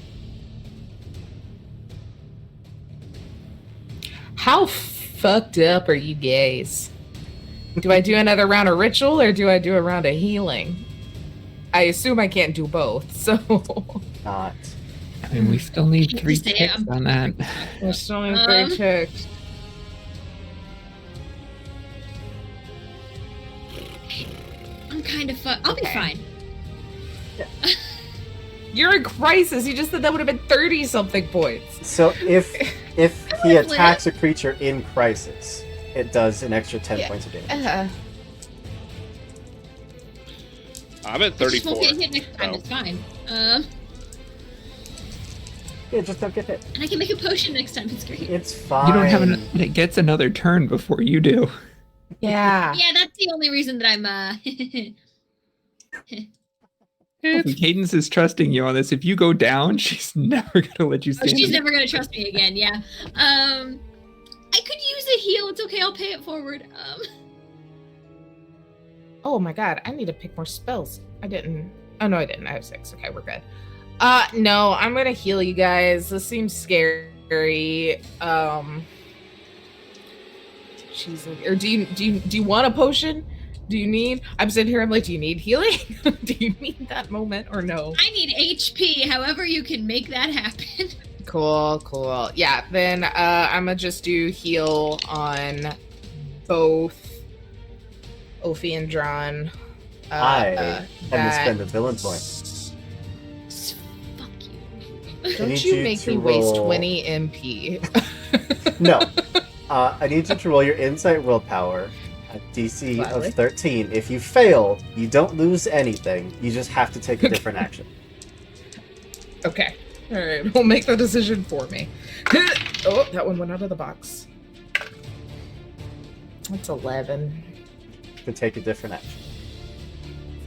How fucked up are you guys? Do I do another round of ritual or do I do a round of healing? I assume I can't do both, so. Not. I mean, we still need Hate 3 to say it, ticks I'm- on that. We're still in Um, 3 ticks. I'm kind of I'll be Okay. fine. You're in crisis. You just said that would have been 30 something points. So if he live. attacks a creature in crisis, it does an extra 10 Yeah. points of damage. I'm at I just 34. won't get hit next time. so- It's fine. Yeah, just don't get hit. And I can make a potion next time. It's great. It's fine. You don't have it gets another turn before you do. Yeah. Yeah, that's the only reason that I'm Cadence is trusting you on this. If you go down, she's never gonna let you Oh, stand. she's never gonna trust me again. Yeah. I could use a heal. It's okay. I'll pay it forward. Oh my god, I need to pick more spells. I didn't. Oh no, I didn't. I have 6. Okay, we're good. No, I'm gonna heal you guys. This seems scary. very she's like, or do you want a potion? Do you need? I'm sitting here. I'm like, do you need healing? Do you need that moment or no? I need HP. However, you can make that happen. Cool. Yeah. Then I'm gonna just do heal on both Ophi and Dron. I had to spend a villain point. Fuck you. Don't need you you make to me waste roll- 20 MP. No. I need you to roll your insight willpower at DC Gladly. of 13. If you fail, you don't lose anything. You just have to take a different action. Okay. All right. We'll make the decision for me. Oh, that one went out of the box. That's 11. To take a different action.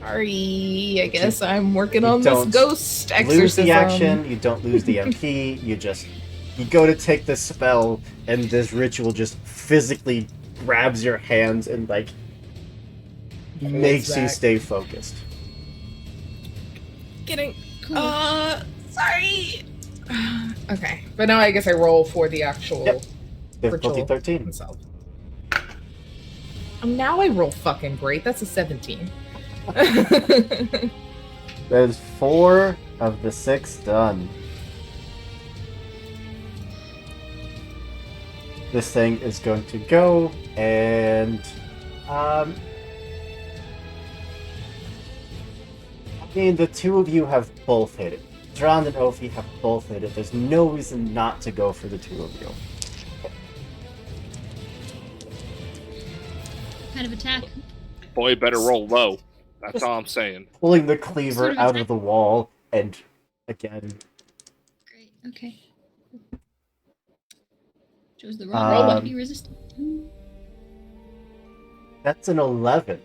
Sorry. I guess I'm working You on this don't ghost Lose exorcism. the action, you don't lose the MP, you go to take the spell, and this ritual just physically grabs your hands and makes you back. stay focused. Getting. Cool. Sorry. Okay, but now I guess I roll for the actual Yep. Difficulty ritual 13. itself. Now I roll fucking great. That's a 17. That is 4 of the 6 done. This thing is going to go and I mean, the two of you have both hit it. Dron and Ophi have both hit it. There's no reason not to go for the two of you. Kind of attack. Boy, better roll low. That's all I'm saying. Pulling the cleaver Sort of out attack. of the wall and again. Great. Okay. Chose the wrong roll, but Um, be resistant. That's an 11.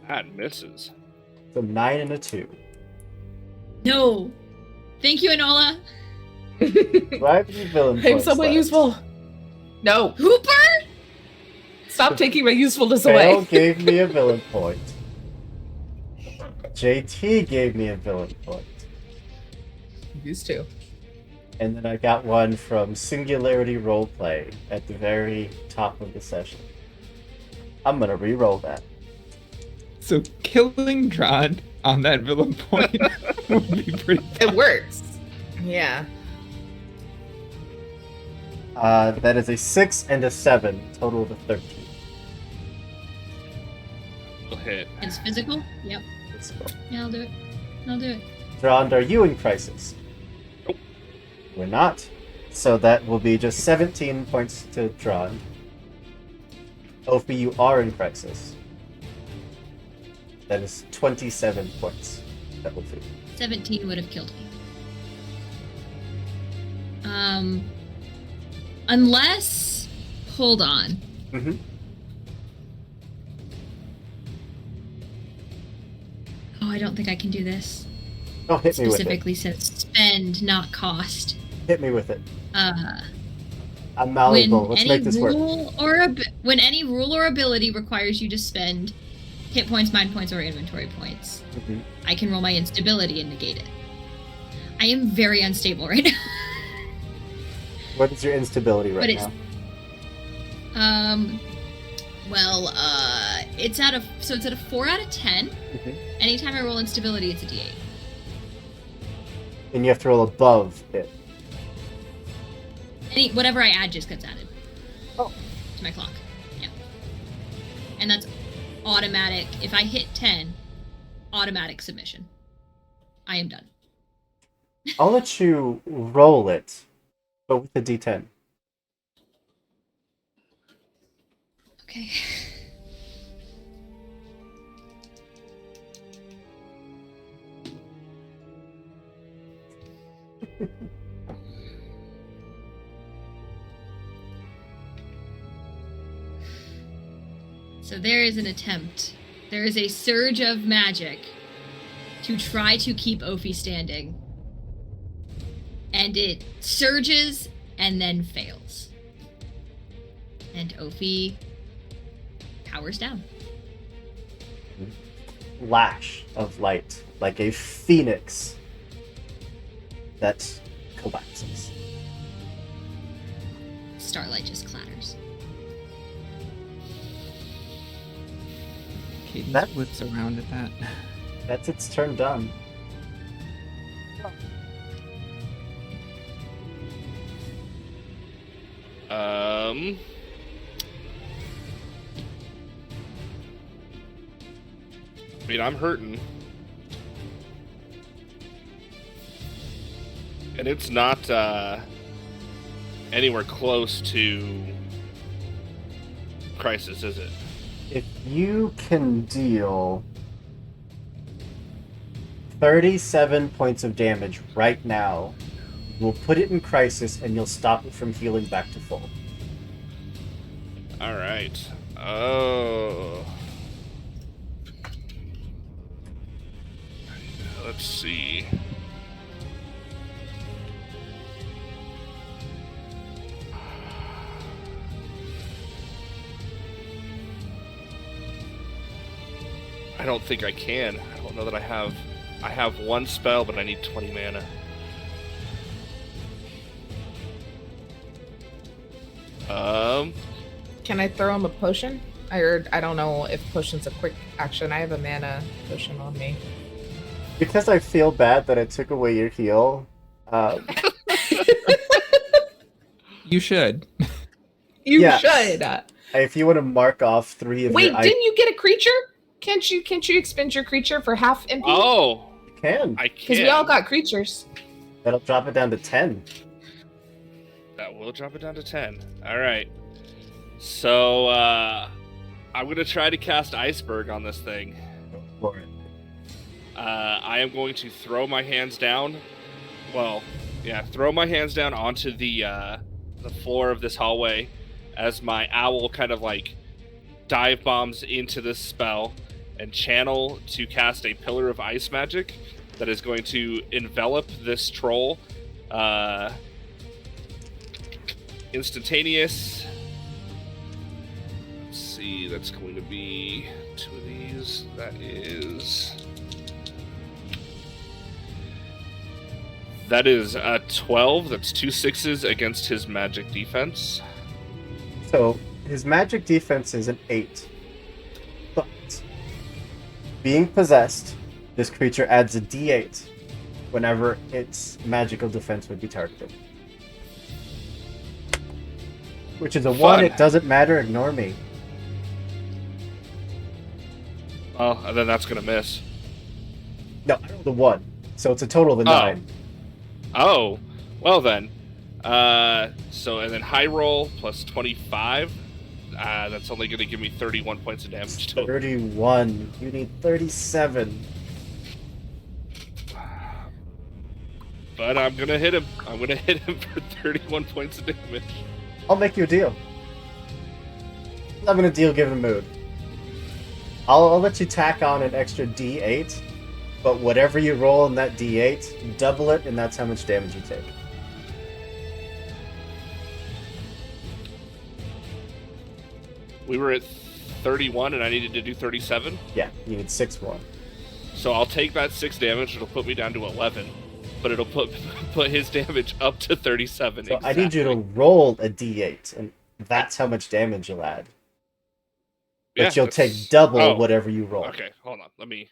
That misses. So 9 and a 2. No. Thank you, Enola. Do I have any villain I'm points somewhat left? useful. No, Hooper. stop taking my usefulness Fail away. gave me a villain point. JT gave me a villain point. Used to. And then I got one from Singularity Roleplay at the very top of the session. I'm gonna re-roll that. So killing Dron on that villain point would be pretty. It works. Yeah. That is a 6 and a 7, total of a 13. Will hit. It's physical. Yep. So, Yeah, I'll do it. I'll do it. Dron, are you in crisis? Nope. We're not. So that will be just 17 points to Dron. Ophi, you are in crisis. That is 27 points. That will do. 17 would have killed me. Unless, hold on. Mm-hmm. Oh, I don't think I can do this. Oh, hit me with it. Specifically says spend, not cost. Hit me with it. Uh, I'm malleable. when Let's any make this work. rule when any rule or ability requires you to spend hit points, mind points, or inventory points, Mhm. I can roll my instability and negate it. I am very unstable right now. What is your instability right But it's- now? It's at a 4 out of 10. Mhm. Anytime I roll instability, it's a D8. And you have to roll above it. Whatever I add just gets added. Oh. To my clock. Yeah. And that's automatic. If I hit 10, automatic submission. I am done. I'll let you roll it, but with the D10. Okay. So there is an attempt. There is a surge of magic to try to keep Ophi standing. And it surges and then fails. And Ophi powers down. Lash of light, like a phoenix that collapses. starlight just clatters. Cadence That- whips around at that. That's its turn done. I mean, I'm hurting. And it's not anywhere close to Crisis, is it? If you can deal 37 points of damage right now, we'll put it in Crisis and you'll stop it from healing back to full. Alright. Oh. Let's see. I don't think I can. I don't know that I have. I have one spell, but I need 20 mana. Can I throw him a potion? I don't know if potion's a quick action. I have a mana potion on me. Because I feel bad that I took away your heal, You should. You Yes. should. if you want to mark off 3 of Wait, your didn't you get a creature? Can't you expend your creature for half MP? Oh, you can. I Because can. we all got creatures. That'll drop it down to 10. That will drop it down to 10. Alright. So, I'm going to try to cast Iceberg on this thing. Go for it. I am going to throw my hands down. Well, yeah, throw my hands down onto the floor of this hallway as my owl kind of like dive bombs into this spell and channel to cast a pillar of ice magic that is going to envelop this troll. Instantaneous. Let's see, that's going to be 2 of these. That is a 12. That's 2 6s against his magic defense. So, his magic defense is an 8. But, being possessed, this creature adds a d8 whenever its magical defense would be targeted. Which is a 1, Fun. it doesn't matter, ignore me. Oh, and then that's gonna miss. No, I rolled a 1, so it's a total of a 9. Oh, well then. So and then high roll plus 25. That's only gonna give me 31 points of damage total. 31. You need 37. But I'm gonna hit him. I'm gonna hit him for 31 points of damage. I'll make you a deal. I'm gonna deal given mood. I'll let you tack on an extra d8, but whatever you roll in that d8, double it, and that's how much damage you take. We were at 31 and I needed to do 37. Yeah, you need 6 more. So I'll take that 6 damage. It'll put me down to 11. But it'll put his damage up to 37. So I need you to roll a d8, and that's how much damage you'll add. But Yeah, you'll that's- take double oh, whatever you roll. Okay, hold on. Let me.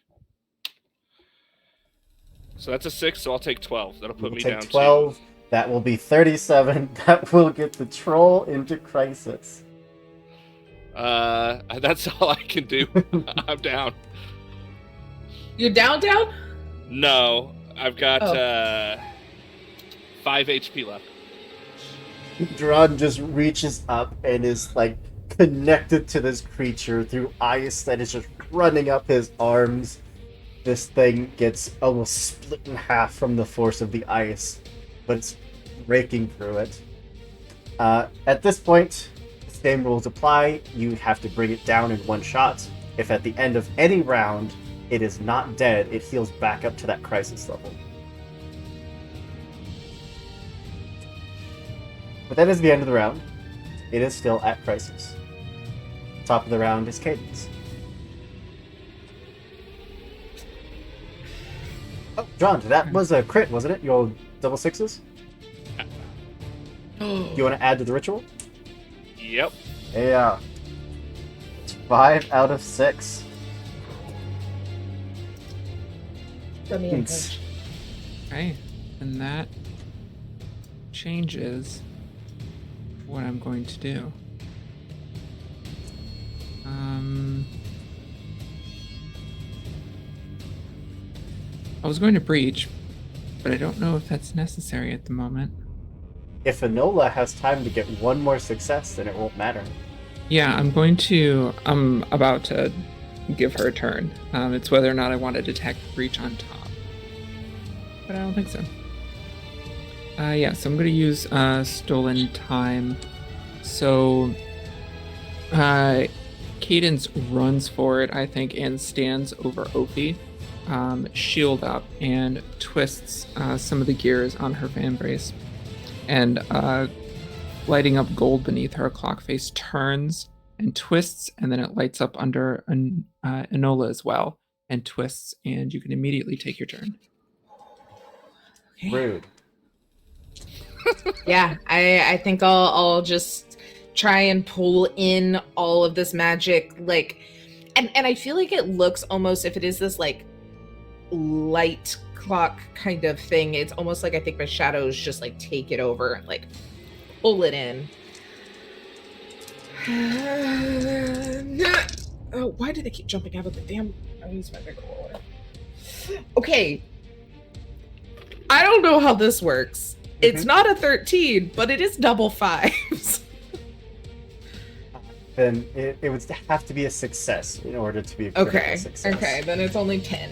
So that's a 6, so I'll take 12. That'll put You'll me take down 12. That will be 37. That will get the troll into crisis. to. That's all I can do. I'm down. You're down? No, I've got 5 HP left. Dron just reaches up and is like connected to this creature through ice that is just running up his arms. This thing gets almost split in half from the force of the ice, but it's raking through it. At this point, the same rules apply. You have to bring it down in one shot. If at the end of any round it is not dead, it heals back up to that crisis level. But that is the end of the round. It is still at crisis. Top of the round is Cadence. Oh, John, that was a crit, wasn't it? You rolled double 6s? You want to add to the ritual? Yep. Yeah. It's 5 out of 6. Let me in, coach. Okay, and that changes what I'm going to do. I was going to breach, but I don't know if that's necessary at the moment. If Enola has time to get one more success, then it won't matter. Yeah, I'm about to give her a turn. It's whether or not I want to detect breach on top. But I don't think so. Yeah, so I'm going to use stolen time. So Cadence runs for it, I think, and stands over Ophi, shield up, and twists some of the gears on her fan brace. And lighting up gold beneath her clock face turns and twists, and then it lights up under Enola as well, and twists, and you can immediately take your turn. Okay. Rude. Yeah, I think I'll just try and pull in all of this magic, like, and I feel like it looks almost, if it is this like light clock kind of thing, it's almost like I think my shadows just like take it over and like pull it in. Oh, why do they keep jumping out of the damn? I'll use my big roller. Okay, I don't know how this works. It's not a 13, but it is double fives. Then it would have to be a success in order to be a critical success. Okay, then it's only 10.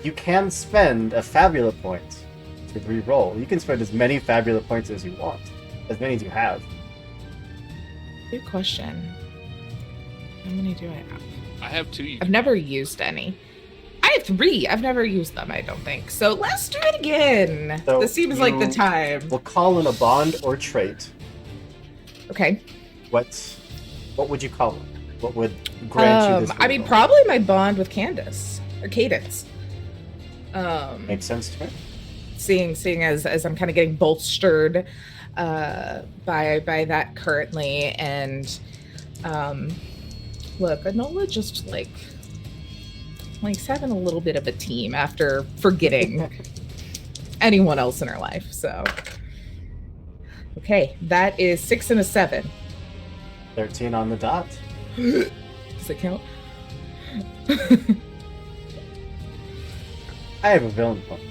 You can spend a Fabula point to re-roll. You can spend as many Fabula points as you want. As many as you have. Good question. How many do I have? I have 2. I've never used any. I have 3. I've never used them, I don't think. So let's do it again. So this seems like the time. We'll call in a bond or trait. Okay. What would you call it? What would grant you this? I mean, probably my bond with Candace or Cadence. Makes sense to me. Seeing as I'm kind of getting bolstered by that currently, and look, Enola just like having a little bit of a team after forgetting anyone else in her life. So okay, that is 6 and a 7. 13 on the dot. Does it count? I have a villain point.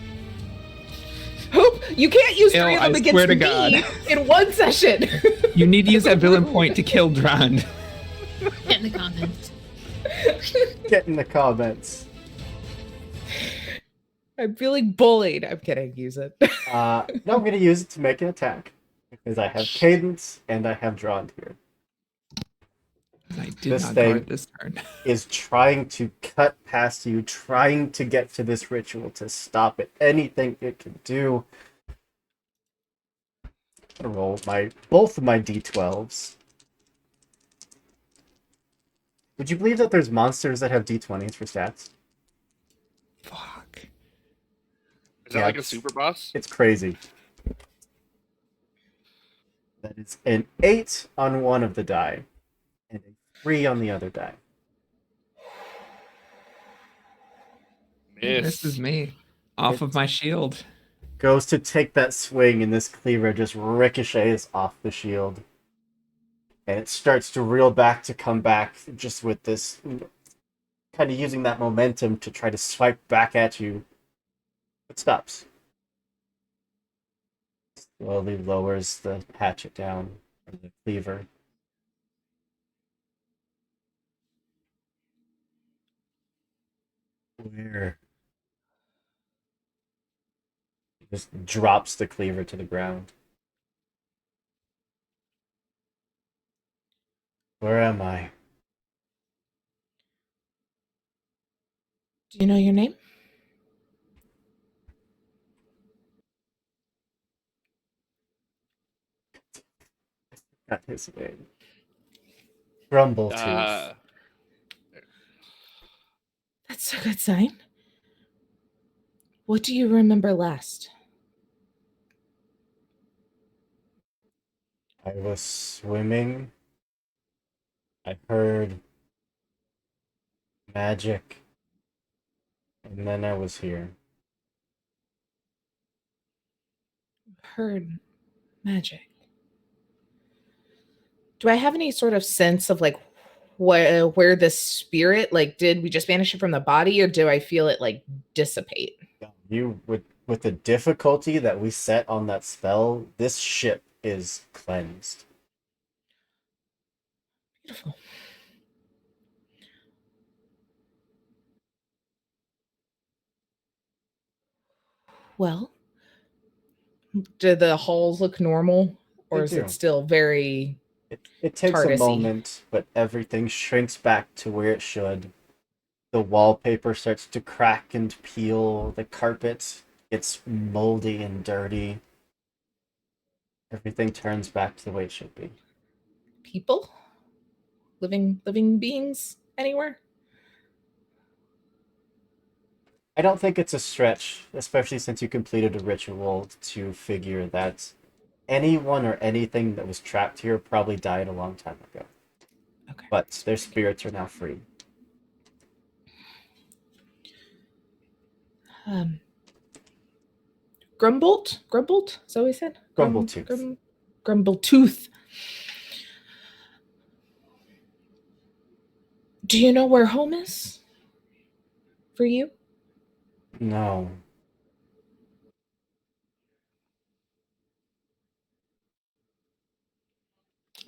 Hope you can't use 3 of them I against swear to me God. in one session. You need to use that villain point to kill Drond. Get in the comments. Get in the comments. I'm feeling bullied. I'm kidding. Use it. No, I'm going to use it to make an attack. Because I have Cadence and I have Drond here. I did This not thing guard this turn. is trying to cut past you, trying to get to this ritual to stop it. Anything it can do. I'm gonna roll both of my d12s. Would you believe that there's monsters that have d20s for stats? Fuck. Is that Yeah, like a super boss? It's crazy. That is an 8 on one of the die, and a 3 on the other die. Miss. This is me. Off of my shield. Goes to take that swing, and this cleaver just ricochets off the shield. And it starts to reel back to come back, just with this, kind of using that momentum to try to swipe back at you. It stops. Slowly lowers the hatchet down from the cleaver. Where? Just drops the cleaver to the ground. Where am I? Do you know your name? Got his name. Grumbletooth. That's a good sign. What do you remember last? I was swimming. I heard magic. And then I was here. Heard magic. Do I have any sort of sense of like where the spirit, like, did we just banish it from the body, or do I feel it like dissipate? You with the difficulty that we set on that spell, this ship is cleansed. Beautiful. Well, do the halls look normal, or They is do. it still very It takes a TARDIS-y? moment, but everything shrinks back to where it should. The wallpaper starts to crack and peel. The carpet gets moldy and dirty. Everything turns back to the way it should be. people? Living beings anywhere? I don't think it's a stretch, especially since you completed a ritual, to figure that anyone or anything that was trapped here probably died a long time ago. Okay. But their spirits are now free. Um, Grumbolt? Is that what he said? Grumbletooth. Grumbletooth. Do you know where home is? For you? No.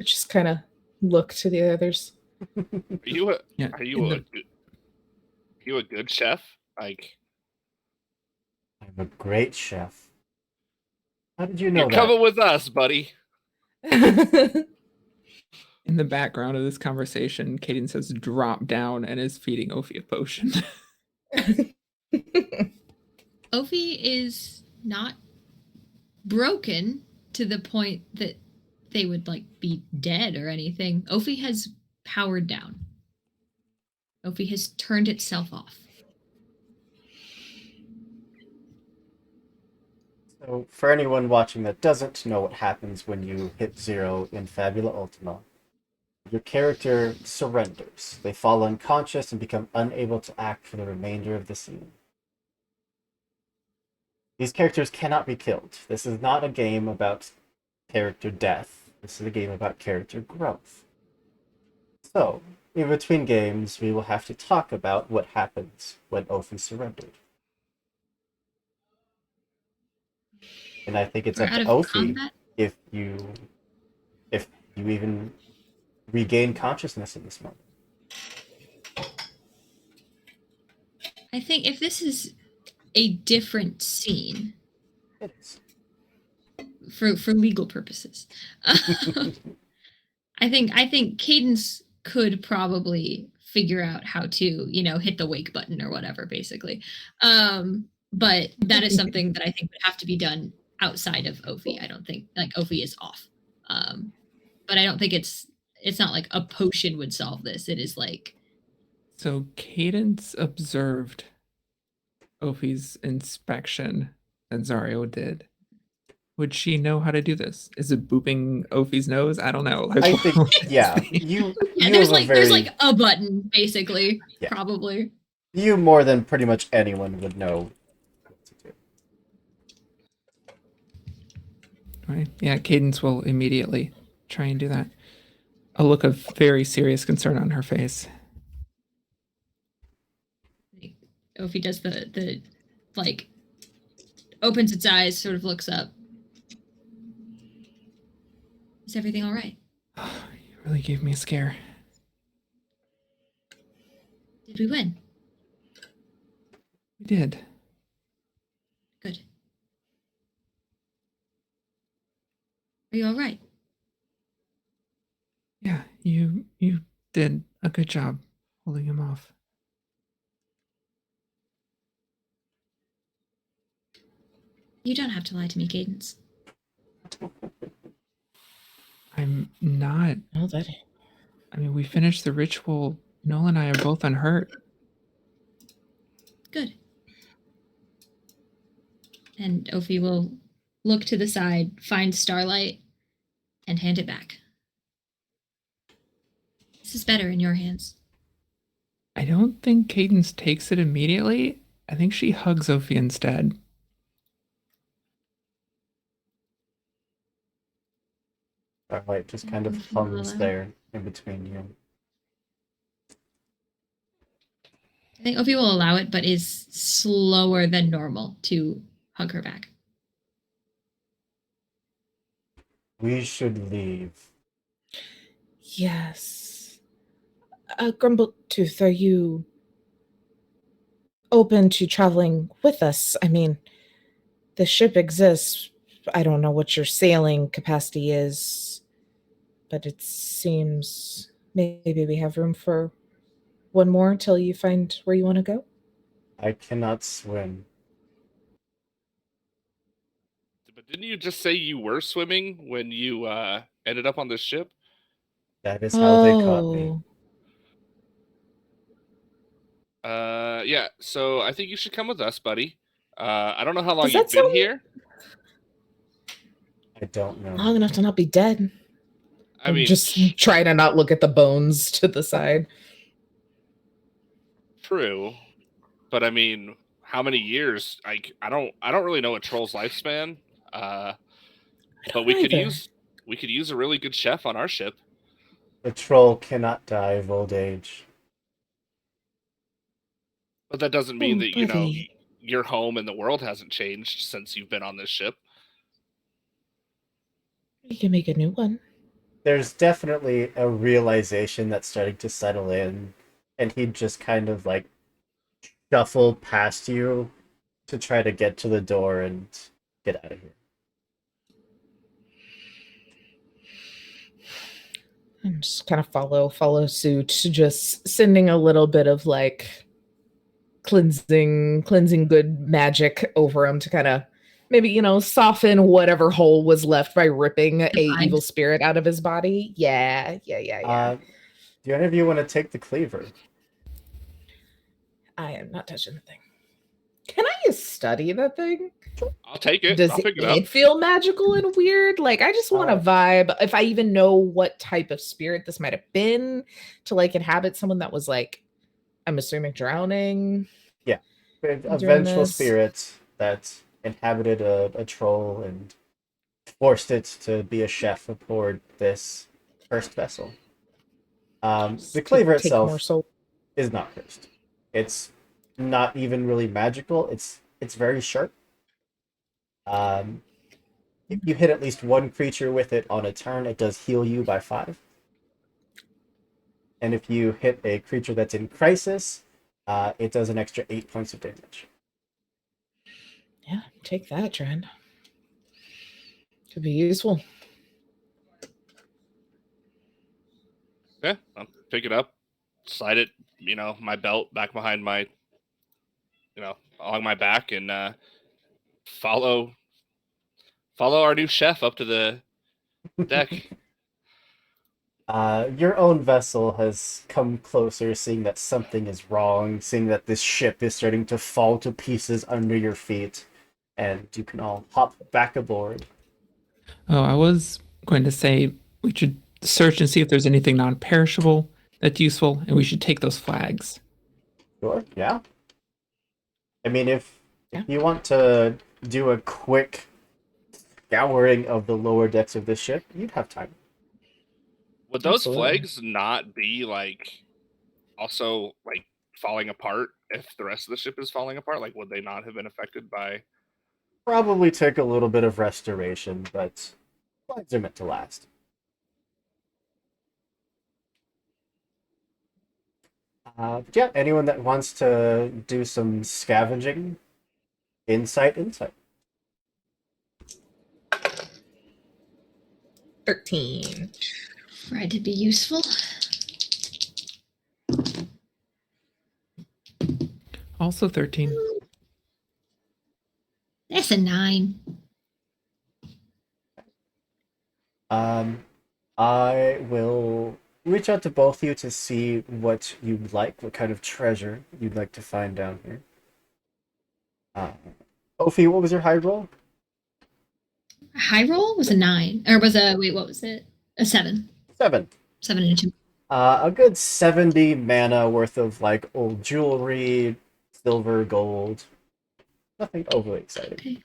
I just kind of look to the others. Are you a Yeah, are you a good chef? Like, I'm a great chef. How did you know you're that? coming with us, buddy. in the background of this conversation, Cadence has dropped down and is feeding Ophi a potion. Ophi is not broken to the point that they would like be dead or anything. Ophi has powered down. Ophi has turned itself off. So, for anyone watching that doesn't know what happens when you hit 0 in Fabula Ultima, your character surrenders. They fall unconscious and become unable to act for the remainder of the scene. These characters cannot be killed. This is not a game about character death. This is a game about character growth. So, in between games, we will have to talk about what happens when Ophi surrendered. And I think it's We're up out to of Ophi combat. if you even regain consciousness in this moment. I think if this is a different scene It is. for legal purposes, I think Cadence could probably figure out how to, hit the wake button or whatever, basically. But that is something that I think would have to be done outside of Ophi. I don't think like Ophi is off. But I don't think it's not like a potion would solve this. It is like So Cadence observed Ophi's inspection that Zario did. Would she know how to do this? Is it booping Ophi's nose? I don't know. Like, I think, yeah, yeah, you there's have a like very, there's like a button basically, Yeah. probably. you more than pretty much anyone would know what to do. Right. Yeah, Cadence will immediately try and do that. A look of very serious concern on her face. Ophi does the like opens its eyes, sort of looks up. Is everything all right? You really gave me a scare. Did we win? We did. Good. Are you all right? Yeah, you did a good job holding him off. You don't have to lie to me, Cadence. I'm not. Oh, that. I mean, we finished the ritual. Noel and I are both unhurt. Good. And Ophi will look to the side, find Starlight, and hand it back. This is better in your hands. I don't think Cadence takes it immediately. I think she hugs Ophi instead. Starlight just kind of hums there in between you. I think Ophi will allow it, but is slower than normal to hug her back. We should leave. Yes. Grumbletooth, are you open to traveling with us? I mean, the ship exists. I don't know what your sailing capacity is, but it seems maybe we have room for one more until you find where you want to go. I cannot swim. But didn't you just say you were swimming when you ended up on this ship? That is how they caught me. Oh, Yeah. So I think you should come with us, buddy. I don't know how long Does that you've been sound- here. I don't know. long enough to not be dead. I mean, just try to not look at the bones to the side. true, but I mean, how many years? Like, I don't really know a troll's lifespan. I But don't we could either. use a really good chef on our ship. The troll cannot die of old age. But that doesn't mean Oh, that buddy. your home and the world hasn't changed since you've been on this ship. You can make a new one. There's definitely a realization that's starting to settle in, and he'd just kind of like shuffle past you to try to get to the door and get out of here. And just kind of follow suit, just sending a little bit of like cleansing good magic over him to kind of maybe soften whatever hole was left by ripping a evil spirit out of his body. Yeah. Do any of you want to take the cleaver? I am not touching the thing. Can I just study the thing? I'll take it. Does I'll pick it up. it feel magical and weird? Like, I just want to vibe. If I even know what type of spirit this might have been to like inhabit someone that was like, I'm assuming drowning. Yeah, a vengeful spirit that inhabited a troll and forced it to be a chef aboard this cursed vessel. The cleaver itself is not cursed. It's not even really magical. It's very sharp. If you hit at least one creature with it on a turn, it does heal you by 5. And if you hit a creature that's in crisis, it does an extra 8 points of damage. Yeah, take that, Trend. Could be useful. Yeah, I'll pick it up, slide it, my belt back behind my, along my back, and follow our new chef up to the deck. Your own vessel has come closer, seeing that something is wrong, seeing that this ship is starting to fall to pieces under your feet, and you can all hop back aboard. Oh, I was going to say we should search and see if there's anything non-perishable that's useful, and we should take those flags. Sure, yeah. I mean, if you want to do a quick scouring of the lower decks of this ship, you'd have time. Would those flags not be also falling apart if the rest of the ship is falling apart? Like, would they not have been affected by? Probably take a little bit of restoration, but flags are meant to last. But yeah, anyone that wants to do some scavenging, insight. 13. Try to be useful. Also 13. That's a 9. I will reach out to both of you to see what you'd like, what kind of treasure you'd like to find down here. Ophi, what was your high roll? High roll was a 9. Or was a, wait, what was it? A 7. 7. 7 and a 2. A good 70 mana worth of like old jewelry, silver, gold. Nothing overly exciting. Okay.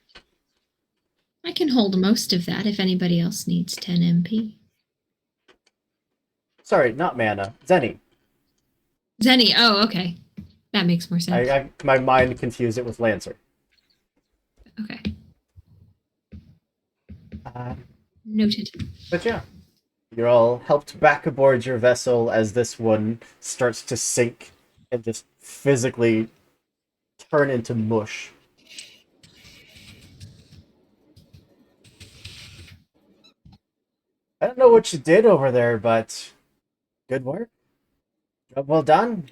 I can hold most of that if anybody else needs 10 MP. Sorry, not mana. Zenny. Zenny, oh, okay. That makes more sense. My mind confused it with Lancer. Okay. Uh, Noted. But yeah, you're all helped back aboard your vessel as this one starts to sink and just physically turn into mush. I don't know what you did over there, but good work. Job well done.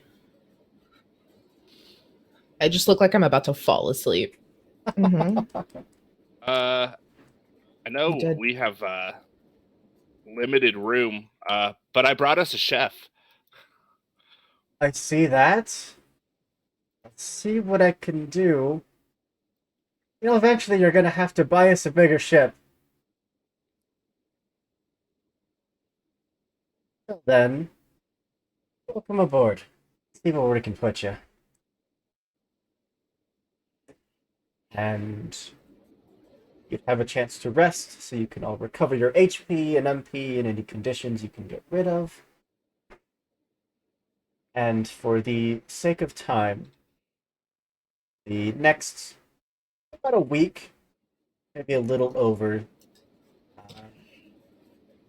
I just look like I'm about to fall asleep. Mhm. I know You did. we have limited room, but I brought us a chef. I see that. Let's see what I can do. You know, eventually you're gonna have to buy us a bigger ship. Till then, welcome aboard. See where we can put you. And you have a chance to rest, so you can all recover your HP and MP and any conditions you can get rid of. And for the sake of time, the next about a week, maybe a little over,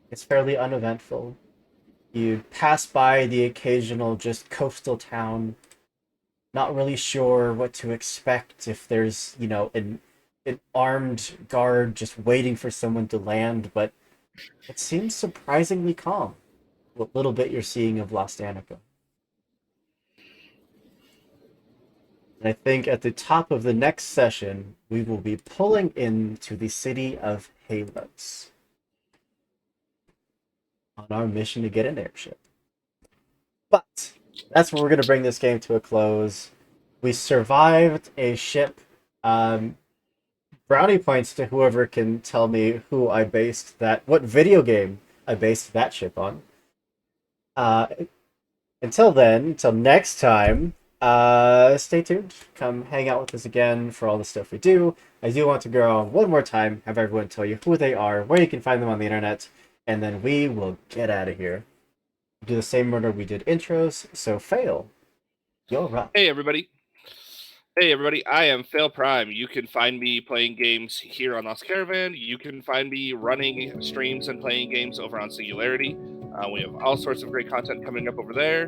it's fairly uneventful. You pass by the occasional just coastal town, not really sure what to expect, if there's, you know, an armed guard just waiting for someone to land, but it seems surprisingly calm, what little bit you're seeing of Lost Danica. And I think at the top of the next session, we will be pulling into the city of Halos on our mission to get an airship. But that's where we're going to bring this game to a close. We survived a ship. Brownie points to whoever can tell me who I based that, what video game I based that ship on. Until then, until next time, stay tuned. Come hang out with us again for all the stuff we do. I do want to go on one more time, have everyone tell you who they are, where you can find them on the internet, and then we will get out of here. Do the same order we did intros, so Fail, you're up. Hey, everybody. I am Fail Prime. You can find me playing games here on Lost Caravan. You can find me running streams and playing games over on Singularity. We have all sorts of great content coming up over there.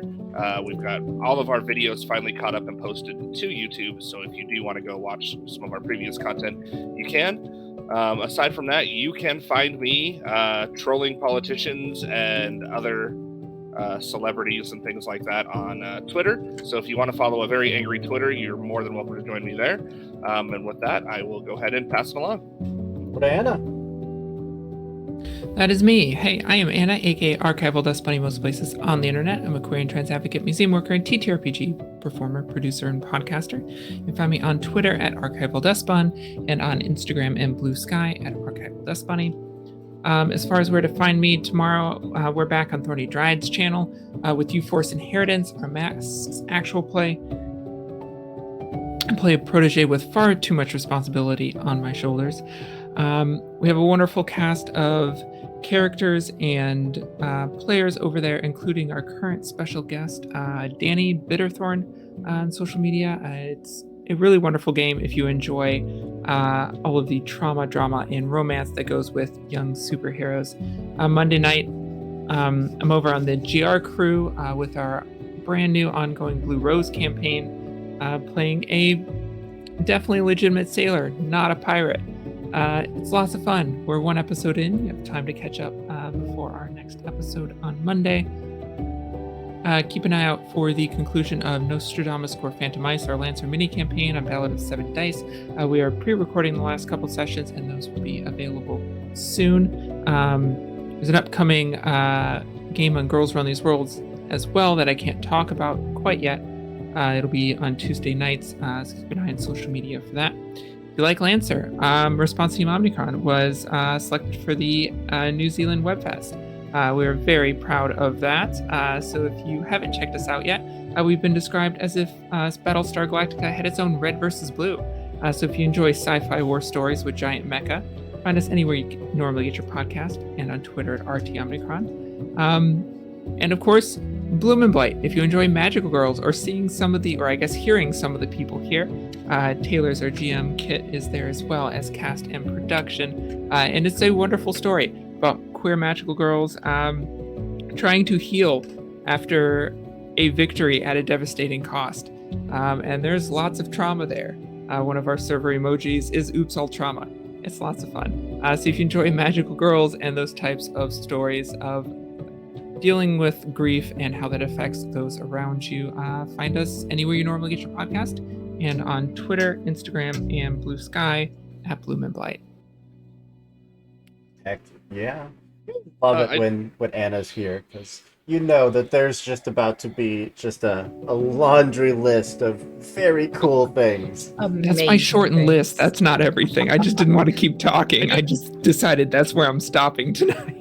We've got all of our videos finally caught up and posted to YouTube, so if you do want to go watch some of our previous content, you can. Aside from that, you can find me trolling politicians and other celebrities and things like that on Twitter. So if you want to follow a very angry Twitter, you're more than welcome to join me there. And with that, I will go ahead and pass it along. Diana. That is me. Hey, I am Anna, aka Archival Dust Bunny most places on the internet. I'm a queer and trans advocate, museum worker, and TTRPG performer, producer, and podcaster. You can find me on Twitter at Archival Dust Bun and on Instagram and Blue Sky at Archival Dust Bunny. As far as where to find me tomorrow, we're back on Thorny Dryad's channel with You Force Inheritance, our Masks actual play. I play a protege with far too much responsibility on my shoulders. We have a wonderful cast of characters and players over there, including our current special guest, Danny Bitterthorn, on social media. It's a really wonderful game if you enjoy all of the trauma, drama, and romance that goes with young superheroes. Monday night, I'm over on the GR crew with our brand new ongoing Blue Rose campaign, playing a definitely legitimate sailor, not a pirate. It's lots of fun. We're one episode in. You have time to catch up before our next episode on Monday. Keep an eye out for the conclusion of Nostradamus Core Phantom Ice, our Lancer mini campaign on Ballad of 7 Dice. We are pre-recording the last couple sessions, and those will be available soon. There's an upcoming game on Girls Run These Worlds as well that I can't talk about quite yet. It'll be on Tuesday nights, so keep an eye on social media for that. If you like Lancer, Response Team Omnicron was selected for the New Zealand Webfest. We're very proud of that. So if you haven't checked us out yet, we've been described as if Battlestar Galactica had its own red versus blue. So if you enjoy sci-fi war stories with giant mecha, find us anywhere you normally get your podcast, and on Twitter at RT Omnicron. And of course, Bloom and Blight. If you enjoy Magical Girls or hearing some of the people here, Taylor's our GM, Kit is there as well as cast and production. And it's a wonderful story about queer magical girls trying to heal after a victory at a devastating cost. And there's lots of trauma there. One of our server emojis is Oops All Trauma. It's lots of fun. So if you enjoy magical girls and those types of stories of dealing with grief and how that affects those around you, find us anywhere you normally get your podcast, and on Twitter, Instagram, and Blue Sky at Bloom and Blight. Heck yeah. Love it when Anna's here, because you know that there's just about to be just a laundry list of very cool things. That's my shortened list. That's not everything. I just didn't want to keep talking. I just decided that's where I'm stopping tonight.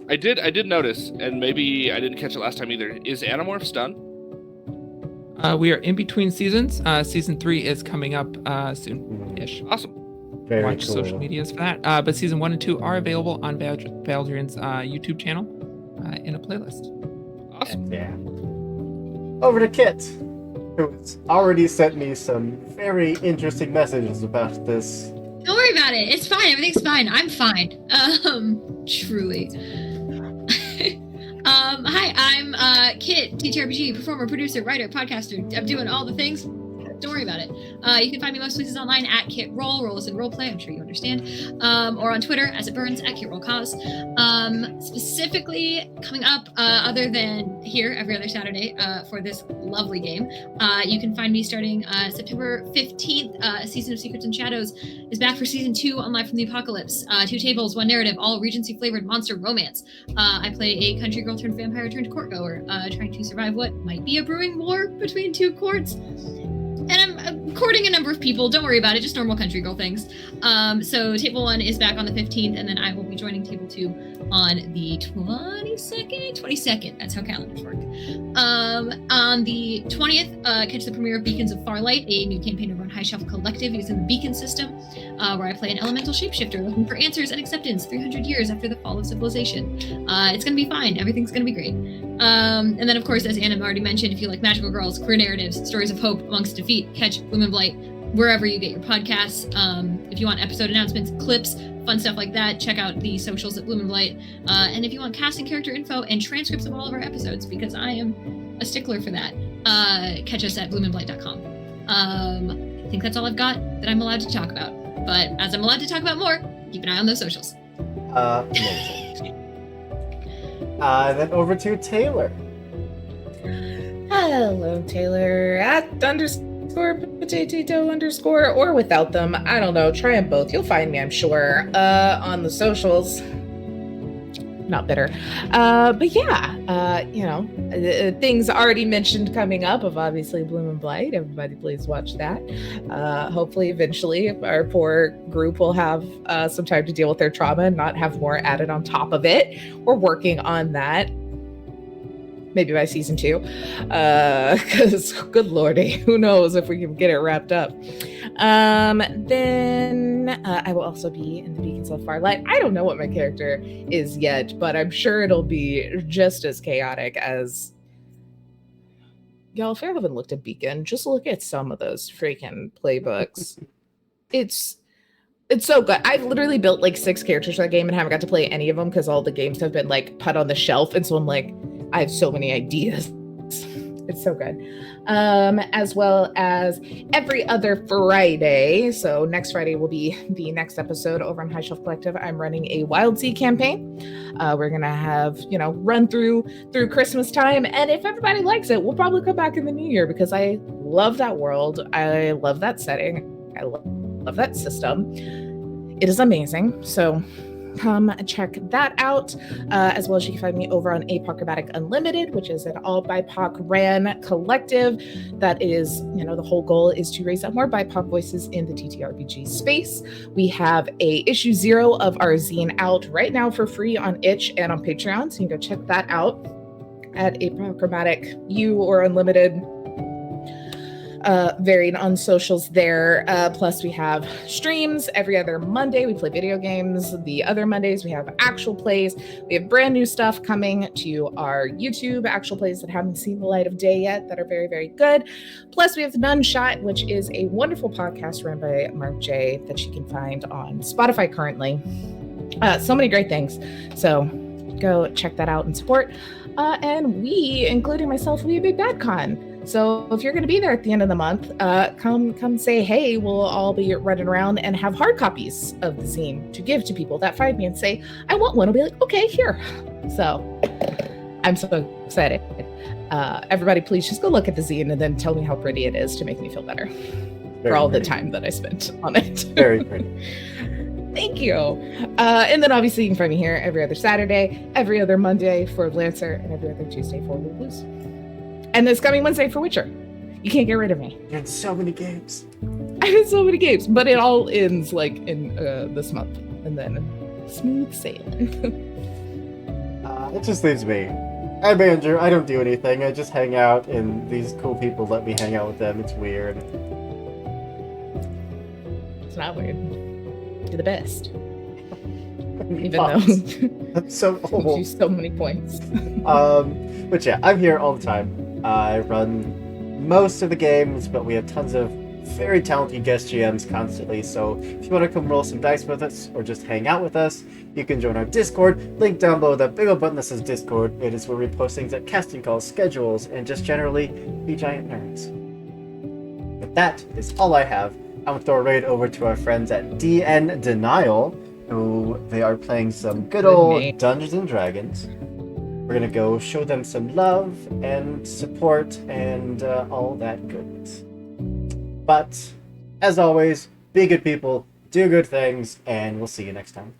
I did notice, and maybe I didn't catch it last time either. Is Animorphs done? We are in between seasons. Season 3 is coming up soon-ish. Awesome. Very Watch cool. social medias for that. But season 1 and 2 are available on Valdrian's YouTube channel in a playlist. Awesome. Yeah. Over to Kit, who's already sent me some very interesting messages about this. Don't worry about it. It's fine. Everything's fine. I'm fine. Truly. Hi, I'm Kit, TTRPG, performer, producer, writer, podcaster. I'm doing all the things. Don't worry about it. You can find me most places online at Kit Roll. Roll is in roleplay, I'm sure you understand. Or on Twitter, as it burns, at Kit Roll Cause. Specifically, coming up, other than here every other Saturday for this lovely game, you can find me starting September 15th. Season of Secrets and Shadows is back for season 2 on Live from the Apocalypse. 2 tables, 1 narrative, all Regency flavored monster romance. I play a country girl turned vampire turned courtgoer, trying to survive what might be a brewing war between 2 courts. And I'm courting a number of people. Don't worry about it. Just normal country girl things. So table 1 is back on the 15th, and then I will be joining table 2 on the 22nd. That's how calendars work. On the 20th, catch the premiere of Beacons of Farlight, a new campaign over on High Shelf Collective using the Beacon system, where I play an elemental shapeshifter looking for answers and acceptance 300 years after the fall of civilization. It's going to be fine. Everything's going to be great. And then, of course, as Anna already mentioned, if you like magical girls, queer narratives, stories of hope amongst defeat, catch Bloom and Blight wherever you get your podcasts. If you want episode announcements, clips, fun stuff like that, check out the socials at Bloom and Blight. And if you want casting character info and transcripts of all of our episodes, because I am a stickler for that, catch us at bloomandblight.com. I think that's all I've got that I'm allowed to talk about. But as I'm allowed to talk about more, keep an eye on those socials. Amazing. Then over to Taylor. Hello, Taylor. @_potato_ or without them. I don't know. Try them both. You'll find me, I'm sure. On the socials. Not bitter. But yeah, things already mentioned coming up of obviously Bloom and Blight. Everybody please watch that. Hopefully eventually our poor group will have some time to deal with their trauma and not have more added on top of it. We're working on that. Maybe by season 2, because good lordy, who knows if we can get it wrapped up. Then I will also be in the Beacons of Farlight. I don't know what my character is yet, but I'm sure it'll be just as chaotic as... Y'all, if you haven't looked at Beacon, just look at some of those freaking playbooks. It's so good. I've literally built like 6 characters for that game and haven't got to play any of them because all the games have been like put on the shelf, and so I'm like, I have so many ideas. It's so good. As well as every other Friday. So next Friday will be the next episode over on High Shelf Collective. I'm running a Wild Sea campaign. We're going to have, run through Christmas time. And if everybody likes it, we'll probably come back in the new year because I love that world. I love that setting. I love that system. It is amazing. So come check that out. As well as you can find me over on Apocalyptic Unlimited, which is an all BIPOC ran collective. That is, the whole goal is to raise up more BIPOC voices in the TTRPG space. We have a issue 0 of our zine out right now for free on Itch and on Patreon, so you can go check that out at Apocalyptic U or Unlimited. Varied on socials there. Plus, we have streams every other Monday. We play video games. The other Mondays, we have actual plays. We have brand new stuff coming to our YouTube, actual plays that haven't seen the light of day yet that are very, very good. Plus, we have the None Shot, which is a wonderful podcast run by Mark J that you can find on Spotify currently. So many great things. So go check that out and support. And we, including myself, we have a Big Bad Con. So if you're going to be there at the end of the month, come say hey. We'll all be running around and have hard copies of the zine to give to people that find me and say, I want one. I'll be like, okay, here. So I'm so excited. Everybody, please just go look at the zine and then tell me how pretty it is to make me feel better for all the time that I spent on it. Very pretty. Thank you. And then obviously you can find me here every other Saturday, every other Monday for Lancer, and every other Tuesday for Blue Blues. And this coming Wednesday for Witcher. You can't get rid of me. You're in so many games. I'm in so many games, but it all ends like in this month, and then smooth sailing. It just leaves me. I'm Andrew. I don't do anything. I just hang out, and these cool people let me hang out with them. It's weird. It's not weird. You're the best. Even Pops. though I'm so you old. do so many points. But yeah, I'm here all the time. I run most of the games, but we have tons of very talented guest GMs constantly. So if you want to come roll some dice with us or just hang out with us, you can join our Discord. Link down below that big old button that says Discord. It is where we post things like casting calls, schedules, and just generally be giant nerds. But that is all I have. I'm gonna throw it right over to our friends at DN Denial, who they are playing some good old name. Dungeons and Dragons. We're gonna go show them some love and support and all that goodness. But as always, be good people, do good things, and we'll see you next time.